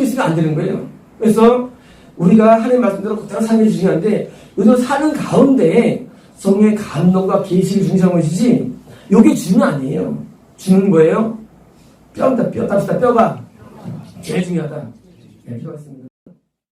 있으면 안 되는 거예요. 그래서 우리가 하나님 말씀대로 그대로 사는 게 중요한데, 요즘 사는 가운데 성령의 감동과 계시를 중시하는 것이지, 요게 주는 아니에요. 주는 거예요. 뼈다, 뼈가 제일 중요하다. 네, 필요했습니다.